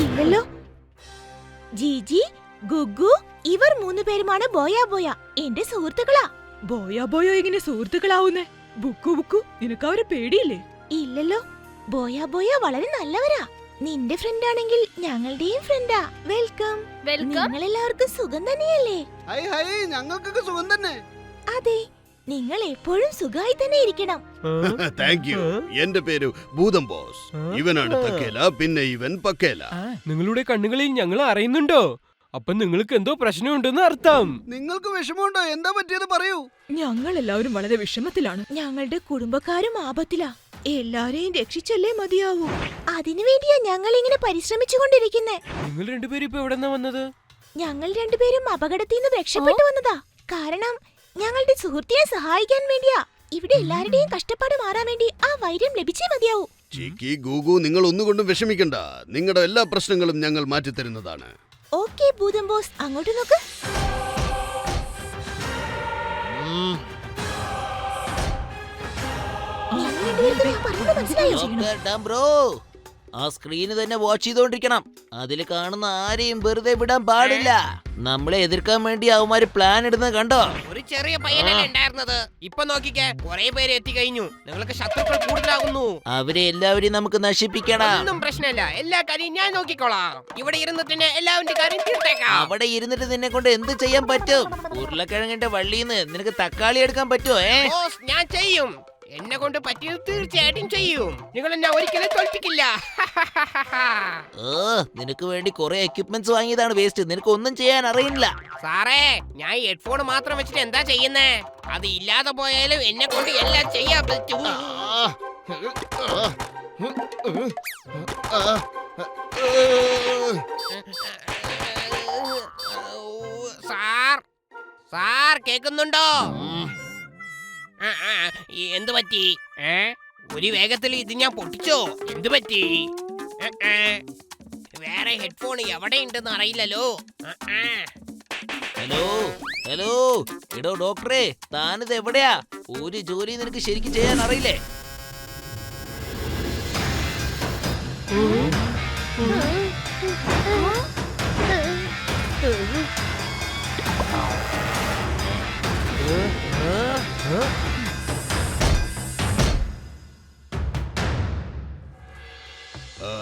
ഇല്ലല്ലോ. ജിജി, ഗുഗു, ഇവർ 3 പേരുമാണ് ബോയ ബോയ. എന്റെ സുഹൃത്തുക്കളാ. ബോയോ എങ്ങനെ സുഹൃത്തുക്കളാവുന്നേ? ബുക്കു ബുക്കു, നിനക്ക് അവരെ പേടിയില്ലേ? ഇല്ലല്ലോ, ബോയ ബോയ വളരെ നല്ലവരാ. നിന്റെ ഫ്രണ്ട് ആണെങ്കിൽ ഞങ്ങളുടെയും ഫ്രണ്ടാ. വെൽക്കം. നിങ്ങൾ എല്ലാവർക്കും സുഖം തന്നെയല്ലേ? ഹൈ ഹൈ, ഞങ്ങൾക്കൊക്കെ സുഖം തന്നെ. അതെ, നിങ്ങൾ എപ്പോഴും സുഖമായി തന്നെ ഇരിക്കണം. Thank you. എന്റെ പേര് ഭൂതം ബോസ്. ഇവനാണ് തക്കേല, പിന്നെ ഇവൻ പക്കേല. നിങ്ങളുടെ കണ്ണുകളിൽ ഞങ്ങൾ അറിയുന്നുണ്ടോ? അപ്പൊ നിങ്ങൾക്ക് എന്തോ പ്രശ്നമുണ്ടെന്ന് അർത്ഥം. നിങ്ങൾക്ക് വിഷമമുണ്ടോ? എന്താ പറ്റിയത് പറയൂ. ഞങ്ങൾ എല്ലാവരും വളരെ വിഷമത്തിലാണ്. ഞങ്ങളുടെ കുടുംബക്കാരും ആപത്തിലാ. എല്ലാരെയും രക്ഷിച്ചല്ലേ മതിയാവൂ. അതിനുവേണ്ടിയാ ഞങ്ങൾ ഇങ്ങനെ പരിശ്രമിച്ചുകൊണ്ടിരിക്കുന്നേ. നിങ്ങൾ രണ്ടുപേരും ഇപ്പൊ എവിടെ വന്നത്? ഞങ്ങൾ രണ്ടുപേരും അപകടത്തിൽ നിന്ന് രക്ഷപ്പെട്ടു വന്നതാ. കാരണം ഞങ്ങളുടെ സുഹൃത്തിനെ സഹായിക്കാൻ വേണ്ടിയാ. ഇവിടെ എല്ലാവരുടെയും കഷ്ടപ്പാട് മാറാൻ വേണ്ടി ആ വൈര്യം ലഭിച്ചേ മതിയാവൂ. ചിക്കി, ഗൂഗു, നിങ്ങൾ ഒന്നുകൊണ്ടും വിഷമിക്കണ്ട. നിങ്ങളുടെ എല്ലാ പ്രശ്നങ്ങളും ഞങ്ങൾ മാറ്റിത്തരുന്നതാണ്. ഓക്കേ ഭൂതം ബോസ്, അങ്ങോട്ട് നോക്ക്. നിങ്ങൾ രണ്ടുപേർക്കും ഞാൻ പറഞ്ഞത് മനസ്സിലായോ? ഡോക്ടർ ഡംബ്രോ, ആ സ്ക്രീന് തന്നെ വാച്ച് ചെയ്തോണ്ടിരിക്കണം. അതിൽ കാണുന്ന ആരെയും വെറുതെ വിടാൻ പാടില്ല. നമ്മളെ എതിർക്കാൻ വേണ്ടി അവന്മാര് പ്ലാൻ ഇടുന്നത് കണ്ടോ? ഒരു ചെറിയ പയ്യനല്ലേ ഉണ്ടായിരുന്നത്. ഇപ്പൊ നോക്കിക്കേ, കുറെ പേര് എത്തിക്കഴിഞ്ഞു. നിങ്ങൾക്ക് ശത്രുക്കൾ കൂടുതലാകുന്നു. അവരെ എല്ലാവരെയും നമുക്ക് നശിപ്പിക്കണം. ഒന്നും പ്രശ്നമില്ല. എല്ലാ കാര്യം ഞാൻ നോക്കിക്കോളാം. ഇവിടെ ഇരുന്ന് തന്നെ എല്ലാവരുടെ കാര്യം തീർത്തേക്കാം. അവിടെ ഇരുന്നിട്ട് നിന്നെ കൊണ്ട് എന്ത് ചെയ്യാൻ പറ്റും? ഉരുളക്കിഴങ്ങിന്റെ വള്ളിന്ന് നിനക്ക് തക്കാളി എടുക്കാൻ പറ്റുമോ? ബോസ്, ഞാൻ ചെയ്യും. എന്നെ കൊണ്ട് പറ്റിയത് തീർച്ചയായിട്ടും ചെയ്യും. നിങ്ങൾ എന്നെ ഒരിക്കലും തോൽപ്പിക്കില്ല. നിനക്ക് വേണ്ടി കുറെ എക്യുപ്മെന്റ്സ് വാങ്ങിയതാണ് വേസ്റ്റ്. നിനക്ക് ഒന്നും ചെയ്യാൻ അറിയില്ല. സാറേ, ഞാൻ ഹെഡ്ഫോൺ മാത്രം വെച്ചിട്ട് എന്താ ചെയ്യുന്നേ? അത് ഇല്ലാതെ പോയാലും എന്നെ കൊണ്ട് എല്ലാം ചെയ്യാൻ പറ്റും. സാർ സാർ കേക്കുന്നുണ്ടോ? എന്ത് പറ്റി? ഒരു വേഗത്തിൽ ഇത് ഞാൻ പൊട്ടിച്ചോ? എന്ത് പറ്റി? വേറെ ഹെഡ്ഫോൺ എവിടെയുണ്ടെന്ന് അറിയില്ലല്ലോ. ഹലോ ഹലോ, എടോ ഡോക്ടറെ, താനിത് എവിടെയാ? ഒരു ജോലി നിനക്ക് ശരിക്കും ചെയ്യാൻ അറിയില്ലേ?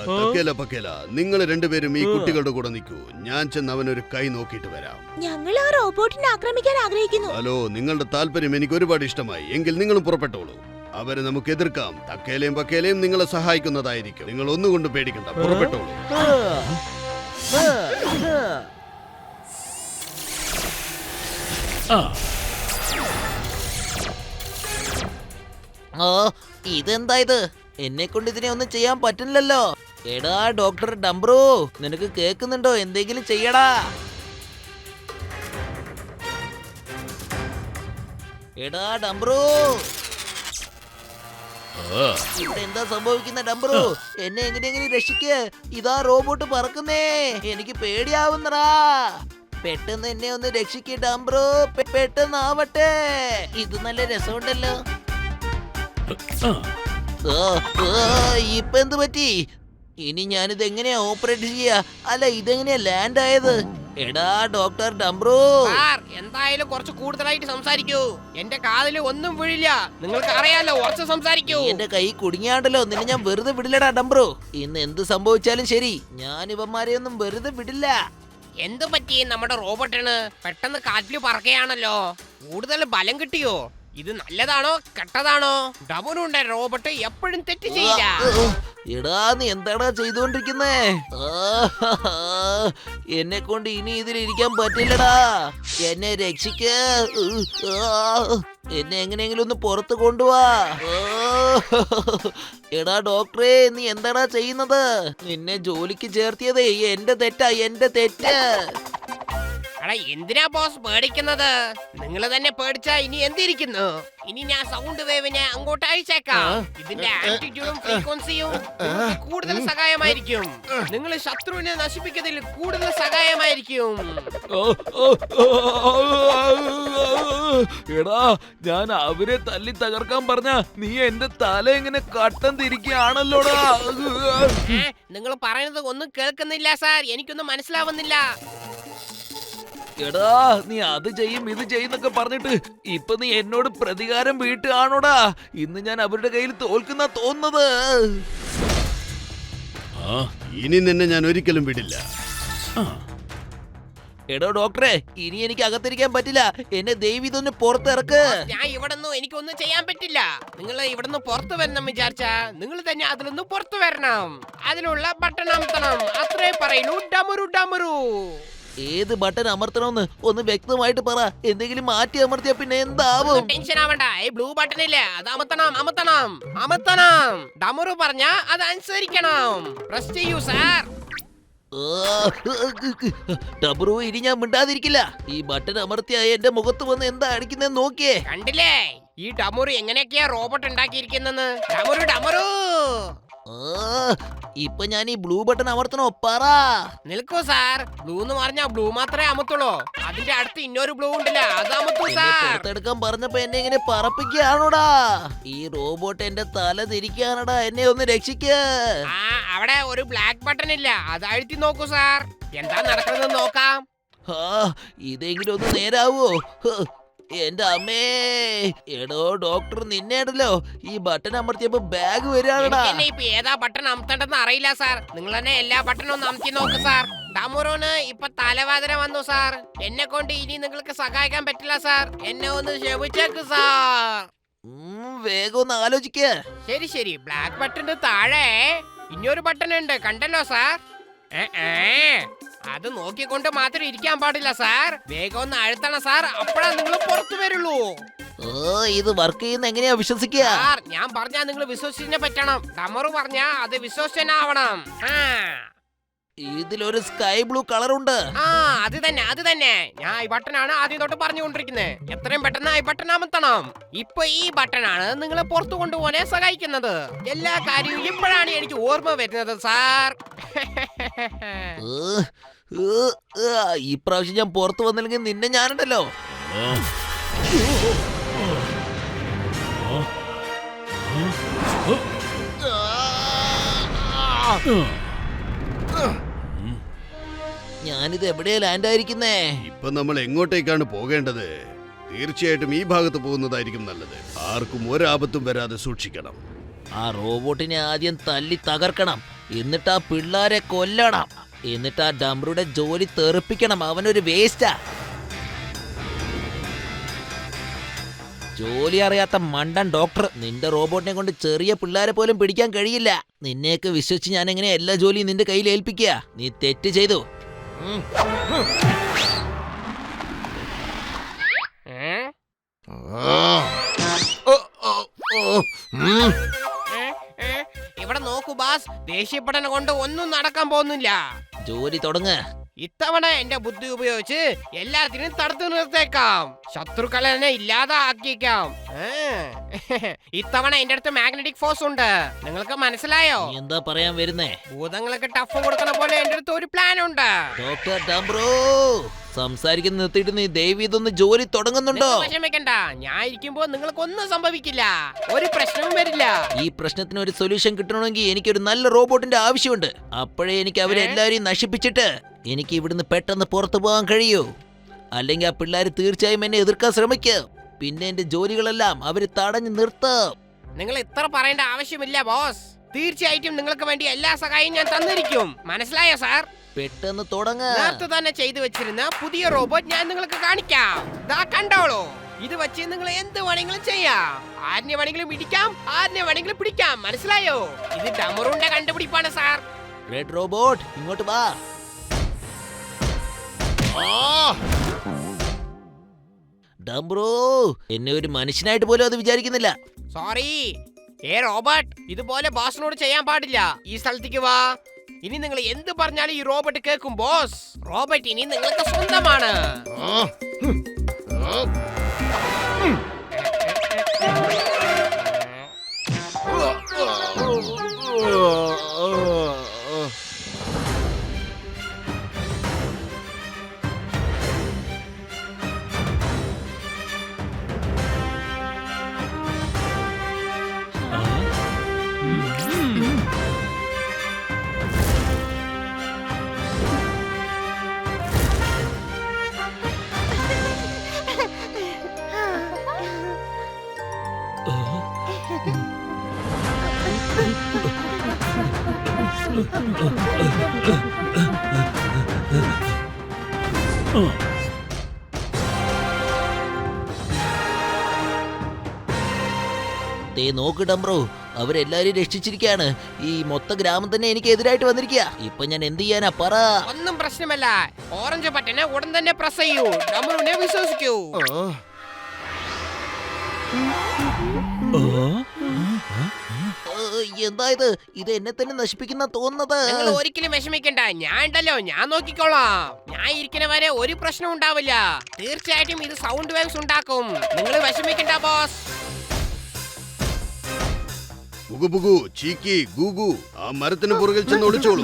തക്കേല പക്കേല, നിങ്ങൾ രണ്ടുപേരും ഈ കുട്ടികളുടെ കൂടെ നിൽക്കൂ. ഞാൻ ചെന്ന് അവനൊരു കൈ നോക്കിയിട്ട് വരാം. ഞങ്ങൾ ആ റോബോട്ടിനെ ആക്രമിക്കാൻ ആഗ്രഹിക്കുന്നു. ഹലോ, നിങ്ങളുടെ താല്പര്യം എനിക്ക് ഒരുപാട് ഇഷ്ടമായി. എങ്കിൽ നിങ്ങളും പുറപ്പെട്ടോളൂ. അവരെ നമുക്ക് എതിർക്കാം. തക്കേലയും പക്കേലയും നിങ്ങളെ സഹായിക്കുന്നതായിരിക്കും. നിങ്ങൾ ഒന്നുകൊണ്ട് പേടിക്കണ്ട, പുറപ്പെട്ടോളൂ. ഓ, ഇതെന്താ ഇത്? എന്നെ കൊണ്ട് ഇതിനെ ഒന്നും ചെയ്യാൻ പറ്റില്ലല്ലോ. എടാ ഡോക്ടർ ഡംബ്രു, നിനക്ക് കേക്കുന്നുണ്ടോ? എന്തെങ്കിലും ചെയ്യടാ. എടാ ഡംബ്രു, ഇവിടെ എന്താ സംഭവിക്കുന്ന? ഡംബ്രു, എന്നെ എങ്ങനെയെങ്കിലും രക്ഷിക്ക്. ഇതാ റോബോട്ട് പറക്കുന്നേ, എനിക്ക് പേടിയാവുന്നടാ. പെട്ടെന്ന് എന്നെ ഒന്ന് രക്ഷിക്ക് ഡംബ്രു, പെട്ടെന്നാവട്ടെ. ഇത് നല്ല രസമുണ്ടല്ലോ. ഇപ്പൊ എന്ത് പറ്റി? ഇനി ഞാനിത് എങ്ങനെയാ ഓപ്പറേറ്റ് ചെയ്യാ? അല്ല, ഇതെങ്ങനെയാ ലാൻഡ് ആയത്? എടാ ഡോക്ടർ ഡംബ്രു, സാർ എന്തായാലും കുറച്ച് കൂടുതലായിട്ട് സംസാരിക്കൂ. എന്റെ കാതില് ഒന്നും വീഴില്ല. നിങ്ങൾക്ക് അറിയാലോ, കുറച്ച് സംസാരിക്കൂ. എന്റെ കൈ കുടുങ്ങിയാണ്ടല്ലോ. നിന്നെ ഞാൻ വെറുതെ വിടില്ലടാ ഡംബ്രു. ഇന്ന് എന്ത് സംഭവിച്ചാലും ശരി, ഞാൻ ഇവന്മാരെ ഒന്നും വെറുതെ വിടില്ല. എന്തു പറ്റി നമ്മുടെ റോബോട്ടിന്? പെട്ടെന്ന് കാറ്റില് പറക്കുകയാണല്ലോ. കൂടുതൽ ബലം കിട്ടിയോ? ഇത് നല്ലതാണോ കെട്ടതാണോ? ഡബുനുണ്ട റോബോട്ട് എപ്പോഴും തെറ്റ് ചെയ്യില്ല. എടാ, നീ എന്താടാ ചെയ്തോണ്ടിരിക്കുന്നേ? എന്നെ കൊണ്ട് ഇനി ഇതിലിരിക്കാൻ പറ്റില്ലടാ. എന്നെ രക്ഷിക്ക. എന്നെ എങ്ങനെയെങ്കിലും ഒന്ന് പുറത്ത് കൊണ്ടുപോവാ. എടാ ഡോക്ടറെ, നീ എന്താടാ ചെയ്യുന്നത്? നിന്നെ ജോലിക്ക് ചേർത്തിയതേ എന്റെ തെറ്റാ, എന്റെ തെറ്റ്. എടാ, എന്തിനാ ബോസ് പേടിക്കുന്നത്? നിങ്ങൾ തന്നെ പേടിച്ചാ ഇനി എന്തിരിക്കുന്നു? ഇനി ഞാൻ സൗണ്ട് വേവിനെ അങ്ങോട്ട് അയച്ചേക്കാം. ഇതിന്റെ ആറ്റിറ്റ്യൂഡും ഫ്രീക്വൻസിയും കൂടുതൽ സഹായമായിരിക്കും. നിങ്ങൾ ശത്രുവിനെ നശിപ്പിക്കുന്നതിൽ കൂടുതൽ സഹായമായിരിക്കും. എടാ, ഞാൻ അവരെ തല്ലി തകർക്കാൻ പറഞ്ഞ നീ എന്റെ തല എങ്ങനെ കട്ടം തിരിക്കുകയാണല്ലോടാ. നിങ്ങൾ പറയുന്നത് ഒന്നും കേൾക്കുന്നില്ല സാർ, എനിക്കൊന്നും മനസ്സിലാവുന്നില്ല. എടാ, നീ അത് ചെയ്യും ഇത് ചെയ്യുന്നൊക്കെ പറഞ്ഞിട്ട് ഇപ്പൊ നീ എന്നോട് പ്രതികാരം വീട്ടുകയാണോടാ? ഇന്ന് ഞാൻ അവരുടെ കയ്യിൽ തോൽക്കുന്ന തോന്നുന്നത്. ഇനി നിന്നെ ഞാൻ ഒരിക്കലും വിടില്ല. എടോ ഡോക്ടറെ, ഇനി എനിക്ക് അകത്തിരിക്കാൻ പറ്റില്ല. എന്നെ ദയവ് ഇതൊന്ന് പുറത്തിറക്ക്. ഞാൻ ഇവിടുന്ന് എനിക്കൊന്നും ചെയ്യാൻ പറ്റില്ല. നിങ്ങൾ ഇവിടുന്ന് പുറത്തു വരണം വിചാരിച്ചാ നിങ്ങൾ തന്നെ അതിൽ നിന്ന് പുറത്തു വരണം. അതിനുള്ള ബട്ടൺ അമർത്തണം, അത്രേ പറയുന്നു. ഡമരു ഡമരു. ഏത് ബട്ടൺ അമർത്തണമെന്ന് ഒന്ന് വ്യക്തമായിട്ട് പറ. എന്തെങ്കിലും മാറ്റി അമർത്തിയാ പിന്നെ എന്താവും? ടെൻഷൻ ആവണ്ട. ഈ ബ്ലൂ ബട്ടൺ ഇല്ലേ, അത് അമർത്തണം അമർത്തണം അമർത്തണം. ഡമരു പറഞ്ഞ അത് അനുസരിക്കണം. പ്രസ് ചെയ്യൂ സാർ. ഡബറു, ഇനി ഞാൻ മിണ്ടാതിരിക്കില്ല. ഈ ബട്ടൺ അമർത്തിയ എന്റെ മുഖത്ത് വന്ന് എന്താ അടിക്കുന്നത് നോക്കിയേ. കണ്ടില്ലേ ഈ ഡമരു എങ്ങനെയൊക്കെയാ റോബോട്ട് ഉണ്ടാക്കിയിരിക്കുന്നെന്ന്? ഡമരു ഡമരു. ഇപ്പൊ ഞാൻ ഈ ബ്ലൂ ബട്ടൺ അമർത്തണോ? പറ. നിൽക്കൂ സാർ. ബ്ലൂ എന്ന് പറഞ്ഞാ ബ്ലൂ മാത്രമേ അമർത്തുള്ളൂ. അതിന്റെ അടുത്ത് ഇന്നൊരു ബ്ലൂ ഉണ്ടല്ല, അത് അമർത്തൂ സാർ. പുറത്തെടുക്കാൻ പറഞ്ഞപ്പോ എന്നെ ഇങ്ങനെ പറപ്പിക്കുകയാണോടാ? ഈ റോബോട്ട് എന്റെ തല തിരിക്കാനടാ. എന്നെ ഒന്ന് രക്ഷിക്ക. അവിടെ ഒരു ബ്ലാക്ക് ബട്ടൺ ഇല്ല, അത് അഴുത്തി നോക്കൂ സാർ. എന്താ നടക്കുന്നത് നോക്കാം. ഇതെങ്കിലും ഒന്ന് നേരാവോ? എന്റെ അമ്മേ. എടോ ഡോക്ടർ, നിന്നേടല്ലോ ഈ ബട്ടൺ അമർത്തിയപ്പോ ബാഗ് വരികയാണടാ. ഇപ്പൊ ഏതാ ബട്ടൺ അമർത്തേണ്ടെന്ന് അറിയില്ല സാർ. നിങ്ങൾ തന്നെ എല്ലാ ബട്ടണും ഒന്ന് അമർത്തി നോക്ക് സാർ. ഡമോറോന് ഇപ്പൊ തലവേദന വന്നു സാർ. എന്നെ കൊണ്ട് ഇനി നിങ്ങൾക്ക് സഹായിക്കാൻ പറ്റില്ല സാർ. എന്നെ ഒന്ന് ക്ഷമിച്ചേക്ക് സാർ. വേഗം ഒന്ന് ആലോചിക്ക. ശരി ശരി. ബ്ലാക്ക് ബട്ടന്റെ താഴെ ഇനിയൊരു ബട്ടൺ ഉണ്ട്, കണ്ടല്ലോ സാർ. അത് നോക്കിക്കൊണ്ട് മാത്രം ഇരിക്കാൻ പാടില്ല സാർ. വേഗം ഒന്ന് അഴുത്തണം സാർ, അപ്പോഴാ നിങ്ങൾ പുറത്തു വരുള്ളൂ. ഇത് വർക്ക് ചെയ്യുന്ന എങ്ങനെയാ വിശ്വസിക്കുക? സാർ ഞാൻ പറഞ്ഞാ നിങ്ങൾ വിശ്വസിച്ചേ പറ്റണം. ഡമറു പറഞ്ഞാ അത് വിശ്വസനാവണം. ഇതിലൊരു സ്കൈ ബ്ലൂ കളർ ഉണ്ട്. അത് തന്നെ ഞാൻ ഈ ബട്ടനാണ് ആദ്യം തൊട്ട് പറഞ്ഞുകൊണ്ടിരിക്കുന്നത്. എത്രയും പെട്ടെന്ന് ഈ ബട്ടൺ അമർത്തണം. ഇപ്പൊ ഈ ബട്ടണാണ് നിങ്ങളെ പുറത്തു കൊണ്ടുപോകാനെ സഹായിക്കുന്നത്. എല്ലാ കാര്യവും ഇപ്പോഴാണ് എനിക്ക് ഓർമ്മ വരുന്നത് സാർ. ഈ പ്രാവശ്യം ഞാൻ പുറത്തു വന്നില്ലെങ്കിൽ നിന്നെ ഞാനുണ്ടല്ലോ. ഞാനിത് എവിടെയാ ലാൻഡ് ആയിരിക്കുന്നേ? ഇപ്പൊ നമ്മൾ എങ്ങോട്ടേക്കാണ് പോകേണ്ടത്? തീർച്ചയായിട്ടും ഈ ഭാഗത്ത് പോകുന്നതായിരിക്കും നല്ലത്. ആർക്കും ഒരാപത്തും വരാതെ സൂക്ഷിക്കണം. ആ റോബോട്ടിനെ ആദ്യം തല്ലി തകർക്കണം, എന്നിട്ട് ആ പിള്ളാരെ കൊല്ലണം, എന്നിട്ട് ആ ഡംബറുടെ ജോലി തെറിപ്പിക്കണം. അവനൊരു വേസ്റ്റാ. ജോലി അറിയാത്ത മണ്ടൻ ഡോക്ടർ. നിന്റെ റോബോട്ടിനെ കൊണ്ട് ചെറിയ പിള്ളേരെ പോലും പിടിക്കാൻ കഴിയില്ല. നിന്നെയൊക്കെ വിശ്വസിച്ച് ഞാൻ എങ്ങനെ എല്ലാ ജോലിയും നിന്റെ കയ്യിൽ ഏൽപ്പിക്കുക? നീ തെറ്റ് ചെയ്തു. ഇവിടെ നോക്കൂ ബാസ്, ദേഷ്യപ്പെടനെ കൊണ്ട് ഒന്നും നടക്കാൻ പോകുന്നില്ല. ജോലി തുടങ്ങ്. ഇത്തവണ എന്റെ ബുദ്ധി ഉപയോഗിച്ച് എല്ലാത്തിനും തടുത്തു നിർത്തേക്കാം. ശത്രുക്കളെ തന്നെ ഇല്ലാതാക്കിയേക്കാം. ഇത്തവണ എന്റെ അടുത്ത് മാഗ്നറ്റിക് ഫോഴ്സ് ഉണ്ട്. നിങ്ങൾക്ക് മനസ്സിലായോ? നീ എന്താ പറയാൻ വരുന്നേ? ഭൂതങ്ങൾക്ക് ടഫ് കൊടുക്കണ പോലെ എന്റെ അടുത്ത് ഒരു പ്ലാൻ ഉണ്ട്. ഡോക്ടർ ഡംബ്രോ, സംസാരിക്കുന്ന നിർത്തിയിട്ട് നീ ദയവ് ഇതൊന്ന് ജോലി തുടങ്ങുന്നുണ്ടോ? വിഷമിക്കണ്ട, ഞാൻ ഇരിക്കുമ്പോ നിങ്ങൾക്കൊന്നും സംഭവിക്കില്ല. ഒരു പ്രശ്നവും വരില്ല. ഈ പ്രശ്നത്തിന് ഒരു സൊല്യൂഷൻ കിട്ടണമെങ്കിൽ എനിക്കൊരു നല്ല റോബോട്ടിന്റെ ആവശ്യമുണ്ട്. അപ്പോഴേ എനിക്ക് അവരെല്ലാവരെയും നശിപ്പിച്ചിട്ട് എനിക്ക് ഇവിടുന്ന് പെട്ടെന്ന് പുറത്തു പോകാൻ കഴിയൂ. അല്ലെങ്കിൽ ആ പിള്ളേർ തീർച്ചയായും എന്നെ എതിർക്കാൻ ശ്രമിക്കും. പിന്നെ എന്റെ ജോലികളെല്ലാം അവര് തടഞ്ഞു നിർത്തും. നിങ്ങൾ ഇത്ര പറയേണ്ട ആവശ്യമില്ല ബോസ്. തീർച്ചയായിട്ടും നിങ്ങൾക്ക് വേണ്ടി എല്ലാ സഹായവും ഞാൻ തന്നിരിക്കും. മനസ്സിലായോ സാർ? പെട്ടെന്ന് തുടങ്ങ. നേരത്തെ തന്നെ ചെയ്തു വെച്ചിരുന്ന പുതിയ റോബോട്ട് ഞാൻ നിങ്ങൾക്ക് കാണിക്കാം. ദാ കണ്ടോളൂ. ഇത് വെച്ച് നിങ്ങൾ എന്ത് വേണമെങ്കിലും ചെയ്യാം. ആരിനെ വേണമെങ്കിലും ഇടിക്കാം, ആരിനെ വേണമെങ്കിലും പിടിക്കാം. മനസ്സിലായോ? ഇത് ഡമറുന്റെ കണ്ടുപിടിപ്പാണ് സാർ. റെഡ് റോബോട്ട് ഇങ്ങോട്ട് വാ. ഡംബ്രോ, എന്നെ ഒരു മനുഷ്യനായിട്ട് പോലും അത് വിചാരിക്കുന്നില്ല. സോറി റോബോട്ട്, ഇതുപോലെ ബോസിനോട് ചെയ്യാൻ പാടില്ല. ഈ സ്ഥലത്തേക്ക് വാ. ഇനി നിങ്ങൾ എന്ത് പറഞ്ഞാലും ഈ റോബോട്ട് കേൾക്കും ബോസ്. റോബോട്ട് ഇനി നിങ്ങൾക്ക് സ്വന്തമാണ്. ദേ നോക്ക് ഡംബ്രോ, അവരെല്ലാരും രക്ഷിച്ചിരിക്കുകയാണ്. ഈ മൊത്ത ഗ്രാമം തന്നെ എനിക്ക് എതിരായിട്ട് വന്നിരിക്കുക. ഇപ്പൊ ഞാൻ എന്ത് ചെയ്യാനാ പറ? ഒന്നും പ്രശ്നമല്ല. ഓറഞ്ച് ബട്ടനെ ഉടൻ തന്നെ പ്രസ് ചെയ്യൂ. ഡമറുനെ വിശ്വസിക്കൂ. എന്താ ഇത് എന്നെ തന്നെ നശിപ്പിക്കുന്ന തോന്നുന്നത്. നിങ്ങൾ ഒരിക്കലും വിഷമിക്കണ്ട, ഞാൻ ഉണ്ടല്ലോ, ഞാൻ നോക്കിക്കോളാം. ഞാൻ ഇരിക്കുന്ന വരെ ഒരു പ്രശ്നം ഉണ്ടാവില്ല. തീർച്ചയായിട്ടും ഇത് സൗണ്ട് വേവ്സ് ഉണ്ടാക്കും. നിങ്ങൾ വിഷമിക്കണ്ട ബോസ്. ബുഗു ചീക്കി ഗൂഗു, ആ മരത്തിന് പുറകിൽ ചെന്ന് ഒളിച്ചോളൂ.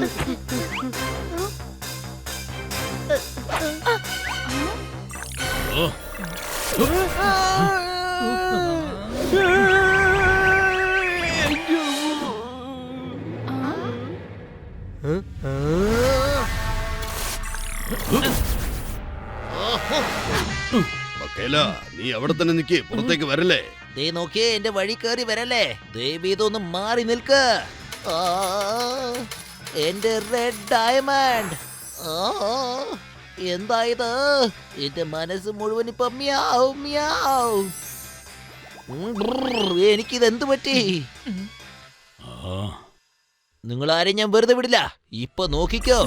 നീ അവിടെ തന്നെ നിക്ക്, പുറത്തേക്ക് വരല്ലേ? ദേ നോക്കിയേ, എന്റെ വഴി കയറി വരല്ലേ. ദേവീതൊന്ന് മാറി നിൽക്ക്. എന്റെ റെഡ് ഡയമണ്ട്. എന്താ ഇത്? എന്റെ മനസ്സ് മുഴുവൻ ഇപ്പൊ മ്യാവ് മ്യാവ്. എനിക്കിത് എന്ത് പറ്റി? നിങ്ങളാരെയും ഞാൻ വെറുതെ വിടില്ല. ഇപ്പൊ നോക്കിക്കോ.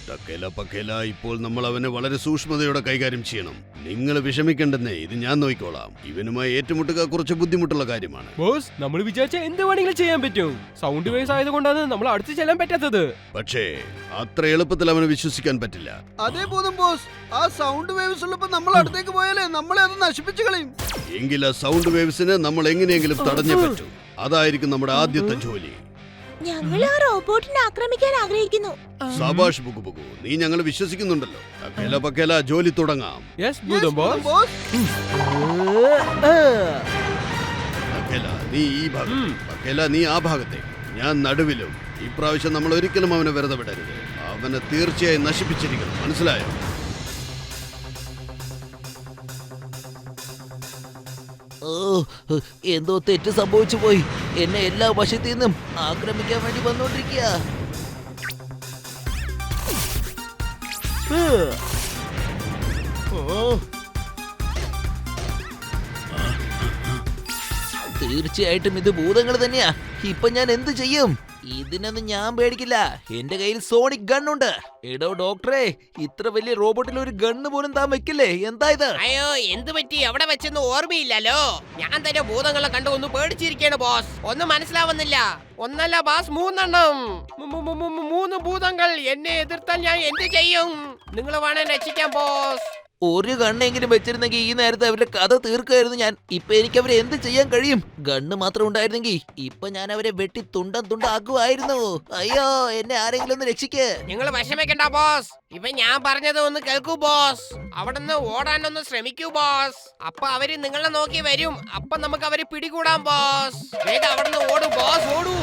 ടക്കേല പക്കേല, ഇപ്പോൾ നമ്മൾ അവനെ വളരെ സൂക്ഷ്മതയോടെ കൈകാര്യം ചെയ്യണം. നിങ്ങൾ വിഷമിക്കണ്ടെന്നേ, ഇത് ഞാൻ നോക്കിക്കോളാം. ഇവനുമായി ഏറ്റുമുട്ടുക കുറച്ച് ബുദ്ധിമുട്ടുള്ള കാര്യമാണ്. ബോസ്, നമ്മൾ വിചാരിച്ച എന്ത് വേണമെങ്കിലും ചെയ്യാൻ പറ്റും. സൗണ്ട് വേവ്സ് ആയതുകൊണ്ടാണ് നമ്മൾ അടുത്ത് ചെല്ലാൻ പറ്റാത്തത്. പക്ഷേ അത്ര എളുപ്പത്തിൽ അവനെ വിശ്വസിക്കാൻ പറ്റില്ല. അതേ ബോധം ബോസ്, ആ സൗണ്ട് വേവ്സ് ഉള്ളപ്പോ നമ്മൾ അടുത്തേക്ക് പോയാലേ നമ്മളെ അത് നശിപ്പിച്ചു കളയും. എങ്കിൽ ആ സൗണ്ട് വേവ്സിനെ നമ്മൾ എങ്ങനെയെങ്കിലും തടഞ്ഞേ പറ്റൂ. അതായിരിക്കും നമ്മുടെ ആദ്യത്തെ ജോലി. ഞങ്ങൾ ആ റോബോട്ടിനെ ആക്രമിക്കാൻ ആഗ്രഹിക്കുന്നു. സബാഷ് ബുക്കു ബുക്കു, നീ ഞങ്ങൾ വിശ്വസിക്കുന്നുണ്ടല്ലോ. ടക്കേല പക്കേല, ജോലി തുടങ്ങാം. യെസ് ഭൂതം ബോസ്. ബോസ് ടക്കേല നീ ഈ ഭാഗം, പക്കേല നീ ആ ഭാഗത്തേക്ക്, ഞാൻ നടുവിലും. ഇപ്രാവശ്യം നമ്മൾ ഒരിക്കലും അവനെ വെറുതെ വിടരുത്. അവനെ തീർച്ചയായും നശിപ്പിച്ചിരിക്കണം, മനസ്സിലായോ? ഓ, എന്തോ തെറ്റ് സംഭവിച്ചു പോയി. എന്നെ എല്ലാ വശത്തു നിന്നും ആക്രമിക്കാൻ വേണ്ടി വന്നോണ്ടിരിക്കുക. തീർച്ചയായിട്ടും ഇത് ഭൂതങ്ങൾ തന്നെയാ. ഇപ്പൊ ഞാൻ എന്ത് ചെയ്യും? ഇതിനൊന്നും ഞാൻ പേടിക്കില്ല. എന്റെ കയ്യിൽ സോണിക് ഗണ്ണുണ്ട്. എടോ ഡോക്ടറെ, ഇത്ര വലിയ റോബോട്ടിൽ ഒരു ഗണ്ണ് പോലും താൻ വെക്കില്ലേ? എന്താ ഇത്? അയ്യോ, എന്ത് പറ്റി? അവിടെ വെച്ചൊന്നും ഓർമ്മയില്ലല്ലോ. ഞാൻ തന്നെ ഭൂതങ്ങളെ കണ്ടു ഒന്ന് പേടിച്ചിരിക്കാണ് ബോസ്. ഒന്നും മനസ്സിലാവുന്നില്ല. ഒന്നല്ല ബോസ്, 3 എണ്ണം. 3 ഭൂതങ്ങൾ എന്നെ എതിർത്താൽ ഞാൻ എന്ത് ചെയ്യും? നിങ്ങൾ വേണം രക്ഷിക്കാൻ ബോസ്. ഒരു ഗണ്ണെങ്കിലും വെച്ചിരുന്നെങ്കിൽ ഈ നേരത്തെ അവരുടെ കഥ തീർക്കായിരുന്നു ഞാൻ. ഇപ്പൊ എനിക്ക് അവരെ എന്ത് ചെയ്യാൻ കഴിയും? ഗണ്ണ് മാത്രം ഉണ്ടായിരുന്നെങ്കിൽ ഇപ്പൊ ഞാൻ അവരെ വെട്ടി തുണ്ടാക്കുമായിരുന്നു. അയ്യോ, എന്നെ ആരെങ്കിലും ഒന്ന് രക്ഷിക്ക്. നിങ്ങൾ വിഷമിക്കണ്ട ബോസ്. ഇപ്പൊ ഞാൻ പറഞ്ഞത് ഒന്ന് കേൾക്കൂ ബോസ്. അവിടുന്ന് ഓടാനൊന്ന് ശ്രമിക്കൂ ബോസ്. അപ്പൊ അവര് നിങ്ങളെ നോക്കി വരും. അപ്പൊ നമുക്ക് അവരെ പിടികൂടാം ബോസ്. വേഗം അവിടുന്ന് ഓടൂ ബോസ്, ഓടൂ.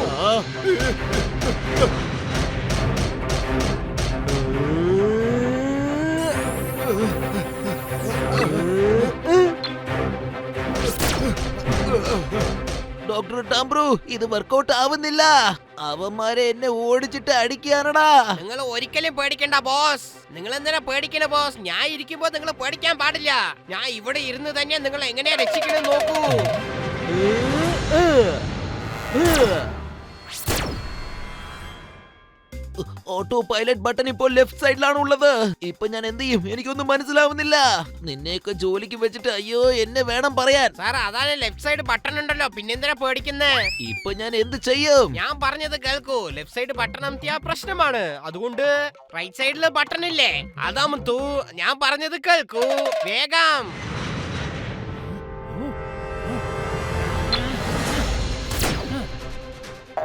ഡോക്ടർ ടാംബ്രു, ഇത് വർക്കൗട്ട് ആവുന്നില്ല. അവന്മാരെ എന്നെ ഓടിച്ചിട്ട് അടിക്കാനടാ. നിങ്ങൾ ഒരിക്കലും പേടിക്കണ്ട ബോസ്. നിങ്ങൾ എന്തിനാ പേടിക്കണ ബോസ്? ഞാൻ ഇരിക്കുമ്പോ നിങ്ങൾ പേടിക്കാൻ പാടില്ല. ഞാൻ ഇവിടെ ഇരുന്ന് തന്നെ നിങ്ങൾ എങ്ങനെയാ രക്ഷിക്കണം നോക്കൂ. ഓട്ടോ പൈലറ്റ് ബട്ടൺ ഇപ്പോൾ ലെഫ്റ്റ് സൈഡിലാണ് ഉള്ളത്. ഇപ്പൊ ഞാൻ എന്ത് ചെയ്യും? എനിക്കൊന്നും മനസ്സിലാവുന്നില്ല. നിന്നെയൊക്കെ ജോലിക്ക് വെച്ചിട്ട് അയ്യോ എന്നെ വേണം പറയാൻ. സാർ, അതാണ് ലെഫ്റ്റ് സൈഡ് ബട്ടൺ ഉണ്ടല്ലോ, പിന്നെന്തിനാ പേടിക്കുന്നേ? ഇപ്പൊ ഞാൻ എന്ത് ചെയ്യും? ഞാൻ പറഞ്ഞത് കേൾക്കൂ. ലെഫ്റ്റ് സൈഡ് ബട്ടൺ അമർത്തിയാ പ്രശ്നമാണ്. അതുകൊണ്ട് റൈറ്റ് സൈഡില് ബട്ടൺ ഇല്ലേ, അതമർത്തു. ഞാൻ പറഞ്ഞത് കേൾക്കൂ, വേഗം.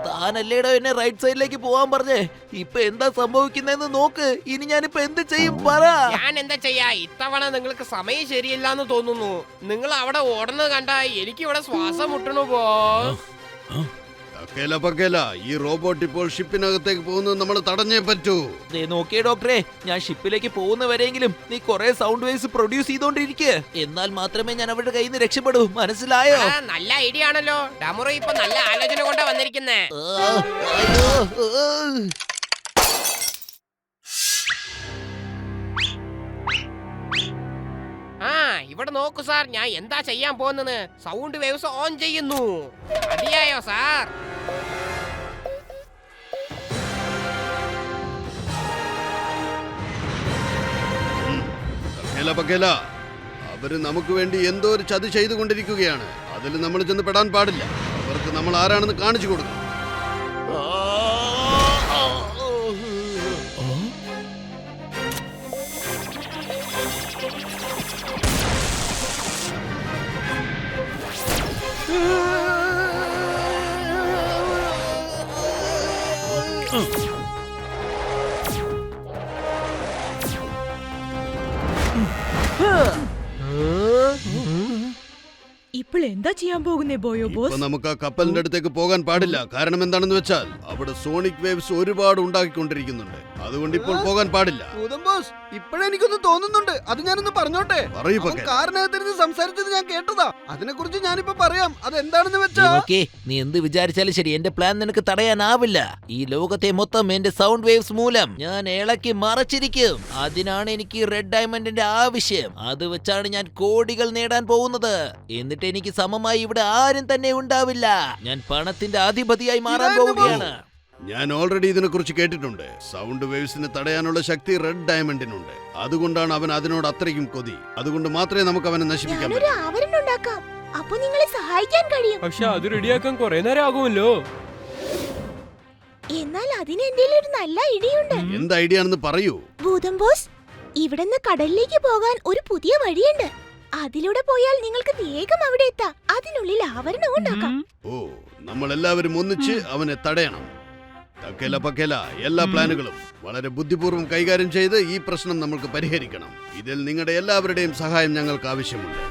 താനല്ലേടോ എന്നെ റൈറ്റ് സൈഡിലേക്ക് പോവാൻ പറഞ്ഞേ. ഇപ്പൊ എന്താ സംഭവിക്കുന്നതെന്ന് നോക്ക്. ഇനി ഞാനിപ്പോ എന്ത് ചെയ്യും പറ. ഞാൻ എന്താ ചെയ്യാ? ഇത്തവണ നിങ്ങൾക്ക് സമയം ശരിയല്ലാന്ന് തോന്നുന്നു. നിങ്ങൾ അവിടെ ഓടുന്നത് കണ്ട എനിക്ക് ഇവിടെ ശ്വാസം മുട്ടണു ബോസ്. ടക്കേല പക്കേല, ഈ റോബോട്ട് ഇപ്പോൾ ഷിപ്പിനകത്തേക്ക് പോകുന്നത് നമ്മൾ തടഞ്ഞേ പറ്റൂ. നോക്കിയേ ഡോക്ടറെ, ഞാൻ ഷിപ്പിലേക്ക് പോകുന്നവരെങ്കിലും നീ കുറെ സൗണ്ട് വേവ്സ് പ്രൊഡ്യൂസ് ചെയ്തോണ്ടിരിക്കുക. എന്നാൽ മാത്രമേ ഞാൻ അവരുടെ കയ്യിൽ നിന്ന് രക്ഷപ്പെടൂ. മനസ്സിലായോ? നല്ല ഐഡിയ ആണല്ലോ. ഡമുറു ഇപ്പൊ നല്ല ആലോചന കൊണ്ടാ വന്നിരിക്കുന്നേ. ഇവിടെ നോക്കൂ സാർ, ഞാൻ എന്താ ചെയ്യാൻ പോകുന്നത്? സൗണ്ട് വേവ്സ് ഓൺ ചെയ്യുന്നു. മതിയായോ സാർ? ടക്കേല പക്കേല, അവര് നമുക്ക് വേണ്ടി എന്തോ ഒരു ചതി ചെയ്തുകൊണ്ടിരിക്കുകയാണ്. അതിൽ നമ്മൾ ചെന്ന് പെടാൻ പാടില്ല. അവർക്ക് നമ്മൾ ആരാണെന്ന് കാണിച്ചു കൊടുക്കും. ഇപ്പോൾ എന്താ ചെയ്യാൻ പോകുന്നേ ബോയോ ഇപ്പൊ ബോസ്? നമുക്ക് ആ കപ്പലിന്റെ അടുത്തേക്ക് പോകാൻ പാടില്ല. കാരണം എന്താണെന്ന് വെച്ചാൽ അവിടെ സോണിക് വേവ്സ് ഒരുപാട് ഉണ്ടാക്കിക്കൊണ്ടിരിക്കുന്നുണ്ട്. അതുകൊണ്ട് ഇപ്പോൾ പോകാൻ പാടില്ല. ഭൂതം ബോസ്, ഇപ്പോഴെനിക്കൊന്ന് തോന്നുന്നുണ്ട്. അത് ഞാനൊന്ന് പറഞ്ഞോട്ടെ. പറയൂ അവൻ പക്കേല. കാറിനകത്തിരുന്ന് സംസാരിച്ചത് ഞാൻ കേട്ടതാ. അതിനെ കുറിച്ച് ഞാനിപ്പോ പറയാം. അതെന്താണെന്ന് വെച്ചാ, ഓക്കേ, നീ എന്ത് വിചാരിച്ചാലും ശരി, എന്റെ പ്ലാൻ നിനക്ക് തടയാനാവില്ല. ഈ ലോകത്തെ മൊത്തം എന്റെ സൗണ്ട് വേവ്സ് മൂലം ഞാൻ ഇളക്കി മറച്ചിരിക്കും. അതിനാണ് എനിക്ക് റെഡ് ഡയമണ്ടിന്റെ ആവശ്യം. അത് വെച്ചാണ് ഞാൻ കോടികൾ നേടാൻ പോകുന്നത്. എന്നിട്ട് എനിക്ക് സമമായി ഇവിടെ ആരും തന്നെ ഉണ്ടാവില്ല. ഞാൻ പണത്തിന്റെ അധിപതിയായി മാറാൻ പോവുകയാണ്. ഞാൻ ഓൾറെഡി ഇതിനെക്കുറിച്ച് കേട്ടിട്ടുണ്ട്. സൗണ്ട് വേവ്സിനെ തടയാനുള്ള ശക്തി റെഡ് ഡയമണ്ടിനുണ്ട്. അതുകൊണ്ടാണ് അവൻ അതിനോട് അത്രയ്ക്കും കൊതി. അതുകൊണ്ട് മാത്രമേ നമുക്ക് അവനെ നശിപ്പിക്കാൻ ഞാനൊരു പറ്റൂ. ആവരണം ഉണ്ടാക്കാം. അപ്പൊ നിങ്ങളെ സഹായിക്കാൻ കഴിയും. പക്ഷെ അത് റെഡിയാക്കാൻ കുറെ നേരം ആകുമല്ലോ. എന്നാൽ അതിന് എന്റെ ഒരു നല്ല ഐഡിയുണ്ട്. എന്ത് ഐഡിയ ആണെന്ന് പറയൂ. ഭൂതം ബോസ്, ഇവിടുന്ന് കടലിലേക്ക് പോകാൻ ഒരു പുതിയ വഴിയുണ്ട്. അതിലൂടെ പോയാൽ നിങ്ങൾക്ക് വേഗം അവിടെ എത്താം. അതിനുള്ളിൽ ആവരണം ഉണ്ടാക്കാം. ഓ, നമ്മൾ എല്ലാവരും ഒന്നിച്ച് അവനെ തടയണം. തക്കേല പക്കേല എല്ലാ പ്ലാനുകളും വളരെ ബുദ്ധിപൂർവ്വം കൈകാര്യം ചെയ്ത് ഈ പ്രശ്നം നമുക്ക് പരിഹരിക്കണം. ഇതിൽ നിങ്ങളുടെ എല്ലാവരുടെയും സഹായം ഞങ്ങൾക്ക് ആവശ്യമുണ്ട്.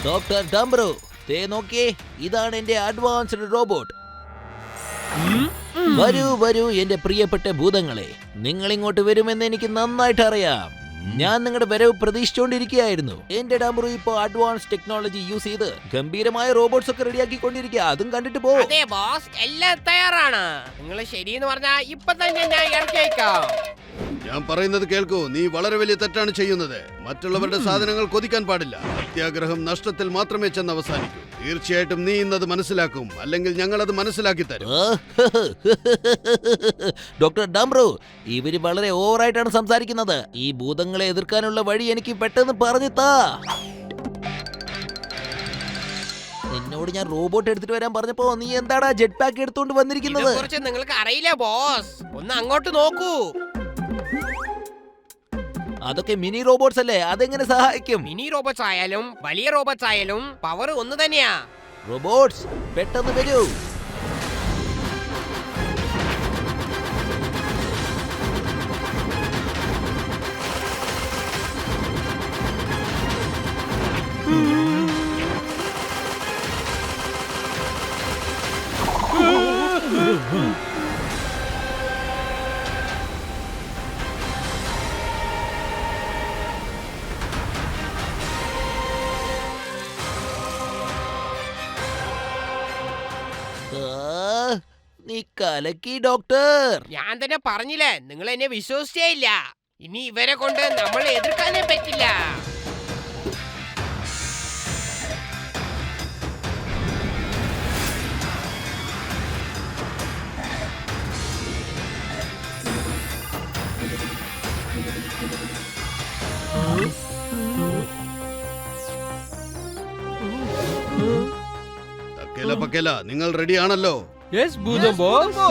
ഡോക്ടർ ഡംബ്രോ, ദേ നോക്കിയേ, ഇതാണ് എന്റെ അഡ്വാൻസ്ഡ് റോബോട്ട്. വരൂ വരൂ എന്റെ പ്രിയപ്പെട്ട ഭൂതങ്ങളെ, നിങ്ങൾ ഇങ്ങോട്ട് വരുമെന്ന് എനിക്ക് നന്നായിട്ട് അറിയാം. ഞാൻ നിങ്ങളുടെ വരവ് പ്രതീക്ഷിച്ചുകൊണ്ടിരിക്കുകയായിരുന്നു. എന്റെ ഡംബ്രോ ഇപ്പോ അഡ്വാൻസ് ടെക്നോളജി യൂസ് ചെയ്ത് ഗംഭീരമായ റോബോട്ട്സ് ഒക്കെ റെഡിയാക്കിക്കൊണ്ടിരിക്കുക. അതും കണ്ടിട്ട് പോ. അതെ ബോസ്, എല്ലാം തയ്യാറാണ്. നിങ്ങൾ ശരിയെന്ന് പറഞ്ഞാ ഇപ്പൊ തന്നെ ഞാൻ ഇറക്കി അയക്കാം. ഞാൻ പറയുന്നത് കേൾക്കൂ. നീ വളരെ വലിയ തെറ്റാണ് ചെയ്യുന്നത്. മറ്റുള്ളവരുടെ സാധനങ്ങൾ കൊതിക്കാൻ പാടില്ല. അത്യാഗ്രഹം നഷ്ടത്തിൽ മാത്രമേ ചെന്ന് അവസാനിക്കൂ. തീർച്ചയായിട്ടും നീ ഇന്നത് മനസ്സിലാക്കും, അല്ലെങ്കിൽ ഞങ്ങൾ അത് മനസ്സിലാക്കി തരും. ഡോക്ടർ ഡംബ്രോ, ഇവര് വളരെ ഓവറായിട്ടാണ് സംസാരിക്കുന്നത്. ഈ ഭൂതങ്ങളെ എതിർക്കാനുള്ള വഴി എനിക്ക് പെട്ടെന്ന് പറഞ്ഞു താ. നിന്നോട് ഞാൻ റോബോട്ട് എടുത്തിട്ട് വരാൻ പറഞ്ഞപ്പോ നീ എന്താടാ ജെറ്റ് പാക്ക് എടുത്തോണ്ട് വന്നിരിക്കുന്നത്? ഇതിനെക്കുറിച്ച് നിങ്ങൾക്ക് അറിയില്ല ബോസ്. ഒന്ന് അങ്ങോട്ട് നോക്കൂ. അതൊക്കെ മിനി റോബോട്ട്സ് അല്ലേ, അതെങ്ങനെ സഹായിക്കും? മിനി റോബോട്ട്സ് ആയാലും വലിയ റോബോട്ട്സ് ആയാലും പവർ ഒന്ന് തന്നെയാ. റോബോട്ട്സ് പെട്ടെന്ന് വരൂ. നീ കലക്കി ഡോക്ടർ. ഞാൻ തന്നെ പറഞ്ഞില്ലേ, നിങ്ങൾ എന്നെ വിശ്വസിച്ചേ ഇല്ല. ഇനി ഇവരെ കൊണ്ട് നമ്മൾ എതിർക്കാനേ പറ്റില്ല. തക്കേല പക്കേല, നിങ്ങൾ റെഡിയാണല്ലോ? യെസ് ഭൂതം ബോസ്.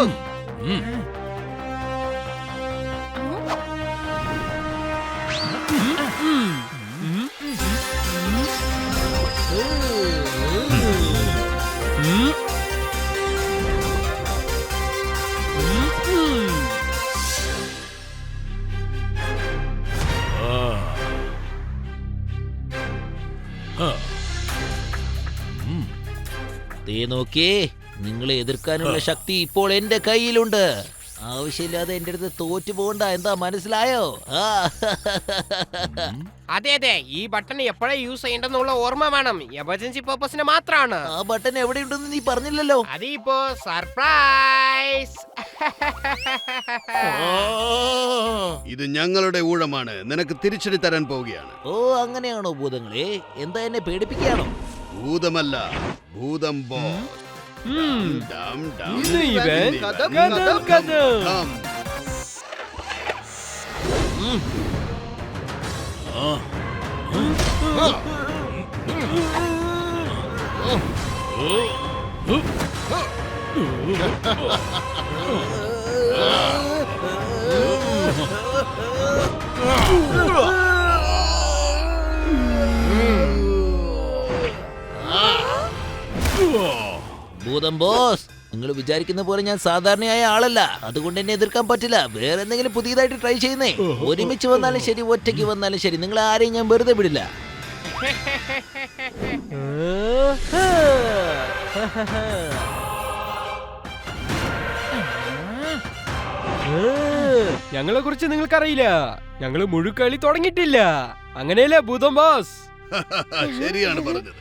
ദേ നോക്കിയേ, നിങ്ങളെ എതിർക്കാനുള്ള ശക്തി ഇപ്പോൾ എന്റെ കയ്യിലുണ്ട്. ആവശ്യമില്ലാതെ എന്റെ അടുത്ത് തോറ്റു പോകണ്ട, എന്താ മനസ്സിലായോ? അതെ അതെ, ഈ ബട്ടൺ എപ്പോഴാ യൂസ് ചെയ്യേണ്ടെന്നുള്ള ഓർമ്മ വേണം. എമർജൻസി പർപ്പസിന് മാത്രമാണ്. ആ ബട്ടൺ എവിടെയുണ്ടെന്ന് നീ പറഞ്ഞില്ലല്ലോ. അതിപ്പോ സർപ്രൈസ്. ഇത് ഞങ്ങളുടെ ഊഴമാണ്. നിനക്ക് തിരിച്ചടി തരാൻ പോവുകയാണ്. ഓ അങ്ങനെയാണോ ഭൂതങ്ങളെ? എന്താ എന്നെ പേടിപ്പിക്കുകയാണോ? ഭൂതമല്ല, ഭൂതം ബോസ്. ഡം, ഡം, ഇത് ഇവൻ കഥം, കഥം കഥം. കഥം. ഡം. ഭൂതം ബോസ്, നിങ്ങൾ വിചാരിക്കുന്ന പോലെ ഞാൻ സാധാരണയായ ആളല്ല. അതുകൊണ്ട് എന്നെ എതിർക്കാൻ പറ്റില്ല. വേറെ എന്തെങ്കിലും പുതിയതായിട്ട് ട്രൈ ചെയ്യുന്നേ. ഒരുമിച്ച് വന്നാലും ശരി, ഒറ്റയ്ക്ക് വന്നാലും ശരി, നിങ്ങൾ ആരെയും ഞാൻ വെറുതെ വിടില്ല. ഞങ്ങളെ കുറിച്ച് നിങ്ങൾക്കറിയില്ല. ഞങ്ങള് മുഴുക്കളി തുടങ്ങിയിട്ടില്ല. അങ്ങനെയല്ലേ ഭൂതം ബോസ്? ശരിയാണ് പറഞ്ഞത്.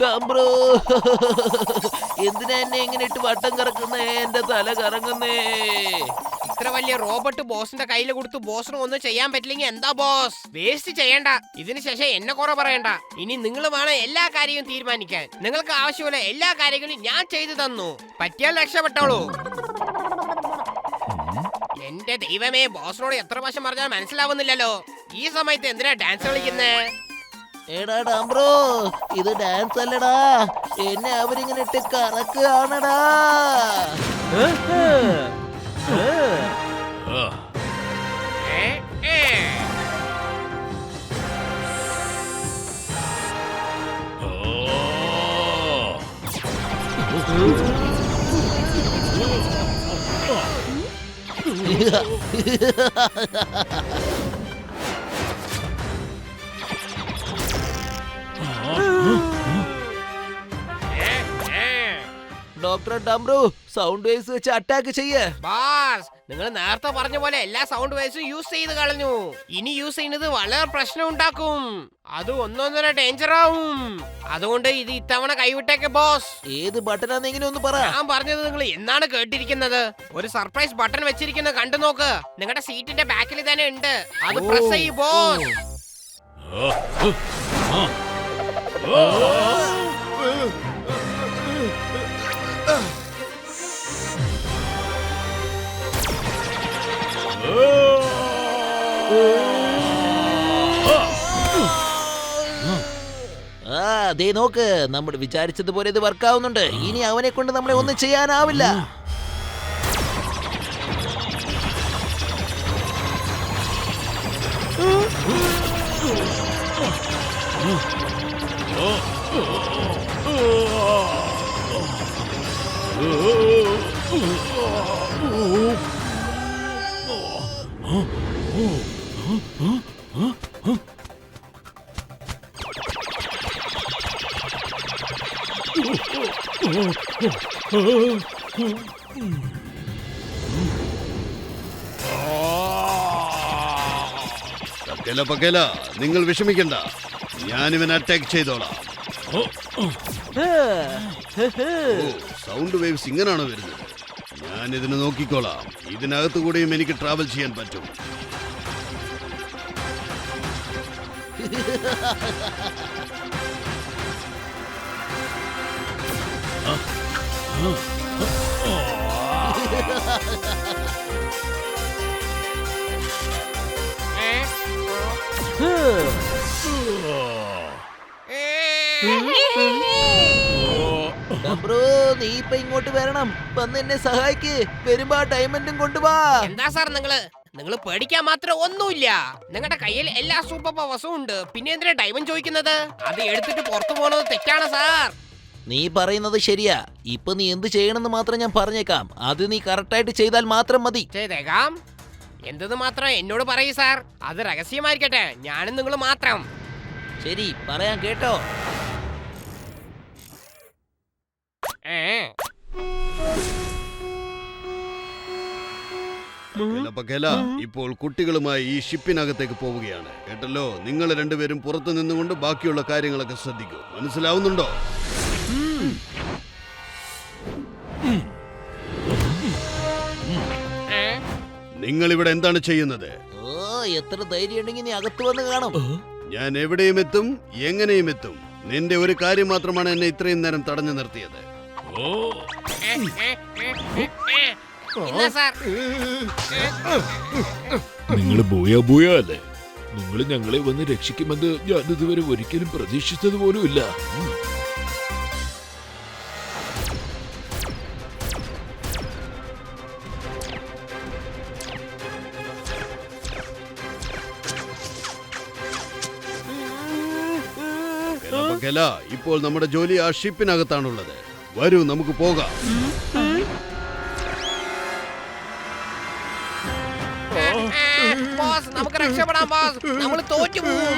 ഡംബ്രോ, എന്തിനാ എന്നെ ഇങ്ങനെ ഇട്ട് വട്ടം കറക്കുന്നേ? എന്റെ തല കറങ്ങുന്നേ. ഇത്ര വലിയ റോബോട്ട് ബോസിന്റെ കയ്യിൽ കൊടുത്ത് ബോസിന് ഒന്നും ചെയ്യാൻ പറ്റില്ലെങ്കിൽ എന്താ ബോസ്? വേസ്റ്റ് ചെയ്യണ്ട. ഇതിന് ശേഷം എന്നെ കുറെ പറയണ്ട. ഇനി നിങ്ങൾ വേണം എല്ലാ കാര്യവും തീരുമാനിക്കാൻ. നിങ്ങൾക്ക് ആവശ്യമുള്ള എല്ലാ കാര്യങ്ങളും ഞാൻ ചെയ്തു തന്നു. പറ്റിയാൽ രക്ഷപ്പെട്ടോളൂ. എന്റെ ദൈവമേ, ബോസിനോട് എത്ര പ്രാവശ്യം പറഞ്ഞാൽ മനസ്സിലാവുന്നില്ലല്ലോ. ഈ സമയത്ത് എന്തിനാ ഡാൻസ് കളിക്കുന്നേ? എടാ ഡംബ്രോ, ഇത് ഡാൻസ് അല്ലടാ, എന്നെ അവരിങ്ങനെ ഇട്ട് കറക്കുകയാണടാ. ഏ, ഏ. ഡോക്ടർ ഡംബ്രോ, സൗണ്ട് വേവ്സ് വെച്ച് അറ്റാക്ക് ചെയ്യേ. ബാസ്, നിങ്ങൾ നേരത്തെ പറഞ്ഞ പോലെ എല്ലാ സൗണ്ട് വേവ്സും യൂസ് ചെയ്ത് കളഞ്ഞു. ഇനി യൂസ് ചെയ്യുന്നത് വളരെ പ്രശ്നം ഉണ്ടാക്കും. അത് ഒന്നൊന്നര ഡേഞ്ചർ ആവും. അതുകൊണ്ട് ഇത് ഇത്തവണ കൈവിട്ടേക്ക് ബോസ്. ഏത് ബട്ടനാന്ന് ഇങ്ങനെ ഒന്ന് പറ. ഞാൻ പറഞ്ഞത് നിങ്ങൾ എന്നാണ് കേട്ടിരിക്കുന്നത്? ഒരു സർപ്രൈസ് ബട്ടൺ വെച്ചിരിക്കുന്നത് കണ്ടു നോക്ക്. നിങ്ങളുടെ സീറ്റിന്റെ ബാക്കിൽ തന്നെ ഉണ്ട്. അത് പ്രസ് ചെയ്യ് ബോസ്. ദേ നോക്ക്, നമ്മൾ വിചാരിച്ചതുപോലെ ഇത് വർക്കാവുന്നുണ്ട്. ഇനി അവനെ കൊണ്ട് നമ്മളെ ഒന്നും ചെയ്യാനാവില്ല. പക്കേല പക്കേല, നിങ്ങൾ വിഷമിക്കണ്ട. ഞാനിവൻ അറ്റാക്ക് ചെയ്തോളാം. സൗണ്ട് വേവ്സ് ഇങ്ങനാണോ വരുന്നത്? ഞാൻ ഇതിനെ നോക്കിക്കോളാം. ഇതിനകത്തു കൂടെയും എനിക്ക് ട്രാവൽ ചെയ്യാൻ പറ്റും. ഡംബ്രോ, നീ ഇപ്പൊ ഇങ്ങോട്ട് വരണം. വന്ന് എന്നെ സഹായിക്ക്. വരുമ്പോ ഡയമണ്ടും കൊണ്ടുവാ. എന്താ സാർ നിങ്ങൾ പേടിക്കാൻ മാത്രം ഒന്നുമില്ല. നിങ്ങളുടെ കയ്യിൽ എല്ലാ സൂപ്പർ പവേഴ്സും ഉണ്ട്. പിന്നെ എന്തിനാ ഡയമണ്ട് ചോദിക്കുന്നത്? അത് എടുത്തിട്ട് പുറത്തു പോകുന്നത് തെറ്റാണ് സാർ. നീ പറയുന്നത് ശരിയാ. ഇപ്പൊ നീ എന്ത് ചെയ്യണമെന്ന് മാത്രം ഞാൻ പറഞ്ഞേക്കാം. അത് നീ കറക്റ്റായിട്ട് ചെയ്താൽ മാത്രം മതി. ചെയ്തേക്കാം. എന്തെന്ന് മാത്രം എന്നോട് പറയൂ സാർ. അത് രഹസ്യമായിരിക്കട്ടെ. ഞാനും നിങ്ങൾ മാത്രം. ശരി, പറയാൻ കേട്ടോ. പക്കേല, ഇപ്പോൾ കുട്ടികളുമായി ഈ ഷിപ്പിനകത്തേക്ക് പോവുകയാണ്. കേട്ടല്ലോ? നിങ്ങൾ രണ്ടുപേരും പുറത്തു നിന്നുകൊണ്ട് ബാക്കിയുള്ള കാര്യങ്ങളൊക്കെ ശ്രദ്ധിക്കൂ. മനസ്സിലാവുന്നുണ്ടോ? നിങ്ങൾ ഇവിടെ എന്താണ് ചെയ്യുന്നത്? ഓ, എത്ര ധൈര്യം ഉണ്ടെങ്കിൽ നീ അകത്ത് വന്ന് കാണും. ഞാൻ എവിടെയും എത്തും, എങ്ങനെയും എത്തും. നിന്റെ ഒരു കാര്യം മാത്രമാണ് എന്നെ ഇത്രയും നേരം തടഞ്ഞു നിർത്തിയത്. ഇല്ല സാർ. നിങ്ങൾ ബൂയാ അല്ലേ? നിങ്ങൾ ഞങ്ങളെ വന്ന് രക്ഷിക്കുമെന്ന് ഞാൻ ഇതുവരെ ഒരിക്കലും പ്രതീക്ഷിച്ചത് പോലുമില്ല. ഇപ്പോൾ നമ്മുടെ ജോലി ആ ഷിപ്പിനകത്താണുള്ളത്. വരൂ, നമുക്ക് പോകാം. ബോസ്, നമുക്ക് രക്ഷപ്പെടാം ബോസ്. നമ്മൾ തോറ്റു പോകും.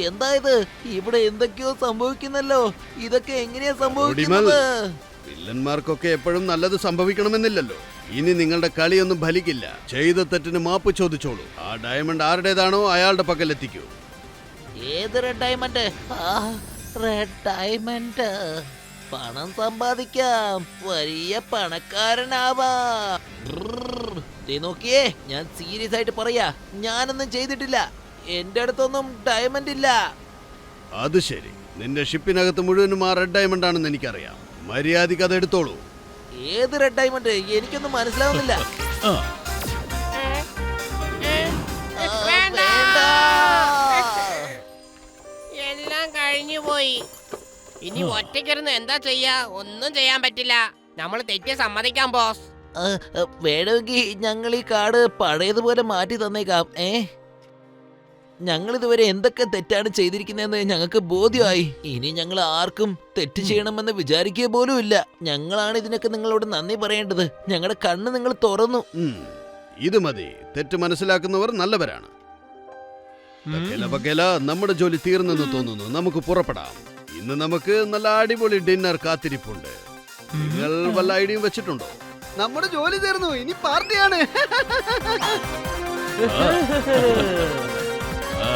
എന്താ ഇത്? ഇവിടെ എന്തൊക്കെയോ സംഭവിക്കുന്നല്ലോ. ഇതൊക്കെ എങ്ങനെയാ സംഭവിക്കുന്നത്? വില്ലന്മാർക്കൊക്കെ എപ്പോഴും നല്ലത് സംഭവിക്കണമെന്നില്ലല്ലോ. ഇനി നിങ്ങളുടെ കളിയൊന്നും ഫലിക്കില്ല. ചെയ്ത തെറ്റിന് മാപ്പ് ചോദിച്ചോളൂ. ആ ഡയമണ്ട് ആരുടേതാണോ അയാളുടെ പക്കലെത്തിക്കൂ. ഏത് റെഡ് ഡയമണ്ട്? Red diamond. പണം സമ്പാദിക്കാം, വലിയ പണക്കാരനാവാം. നോക്കിയേ, ഞാൻ സീരിയസ് ആയിട്ട് പറയാ, ഞാനൊന്നും ചെയ്തിട്ടില്ല. എന്റെ അടുത്തൊന്നും ഡയമണ്ട് ഇല്ല. അത് ശരി, നിന്റെ ഷിപ്പിനകത്ത് മുഴുവനും ആ റെഡ് ഡയമണ്ട് ആണെന്ന് എനിക്കറിയാം. മര്യാദയ്ക്ക് അത് എടുത്തോളൂ. ഏത് റെഡ് ഡയമണ്ട്? എനിക്കൊന്നും മനസ്സിലാവുന്നില്ല. വേണ്ട. എല്ലാം കഴിഞ്ഞു പോയി. ഇനി ഒറ്റയ്ക്കിരുന്ന് എന്താ ചെയ്യാ? ഒന്നും ചെയ്യാൻ പറ്റില്ല. നമ്മൾ തെറ്റ് സമ്മതിക്കാം ബോസ്. വേണമെങ്കിൽ ഞങ്ങൾ ഈ കാർഡ് പഴയതുപോലെ മാറ്റി തന്നേക്കാം. ഞങ്ങൾ ഇതുവരെ എന്തൊക്കെ തെറ്റാണ് ചെയ്തിരിക്കുന്നതെന്ന് ഞങ്ങൾക്ക് ബോധ്യമായി. ഇനി ഞങ്ങൾ ആർക്കും തെറ്റ് ചെയ്യണമെന്ന് വിചാരിക്കുക പോലും ഇല്ല. ഞങ്ങളാണ് ഇതിനൊക്കെ നിങ്ങളോട് നന്ദി പറയേണ്ടത്. ഞങ്ങളുടെ കണ്ണ് നിങ്ങൾ തുറന്നു. ഇത് മതി. തെറ്റ് മനസ്സിലാക്കുന്നവർ നല്ലവരാണ്. ബക്കേല, നമ്മുടെ ജോലി തീർന്നെന്ന് തോന്നുന്നു. നമുക്ക് പുറപ്പെടാം. ഇന്ന് നമുക്ക് നല്ല അടിപൊളി ഡിന്നർ കാത്തിരിപ്പുണ്ട്. നിങ്ങൾ വല്ല ഐഡിയയും വെച്ചിട്ടുണ്ടോ? നമ്മുടെ ജോലി തീർന്നു, ഇനി പാർട്ടിയാണ്. ആ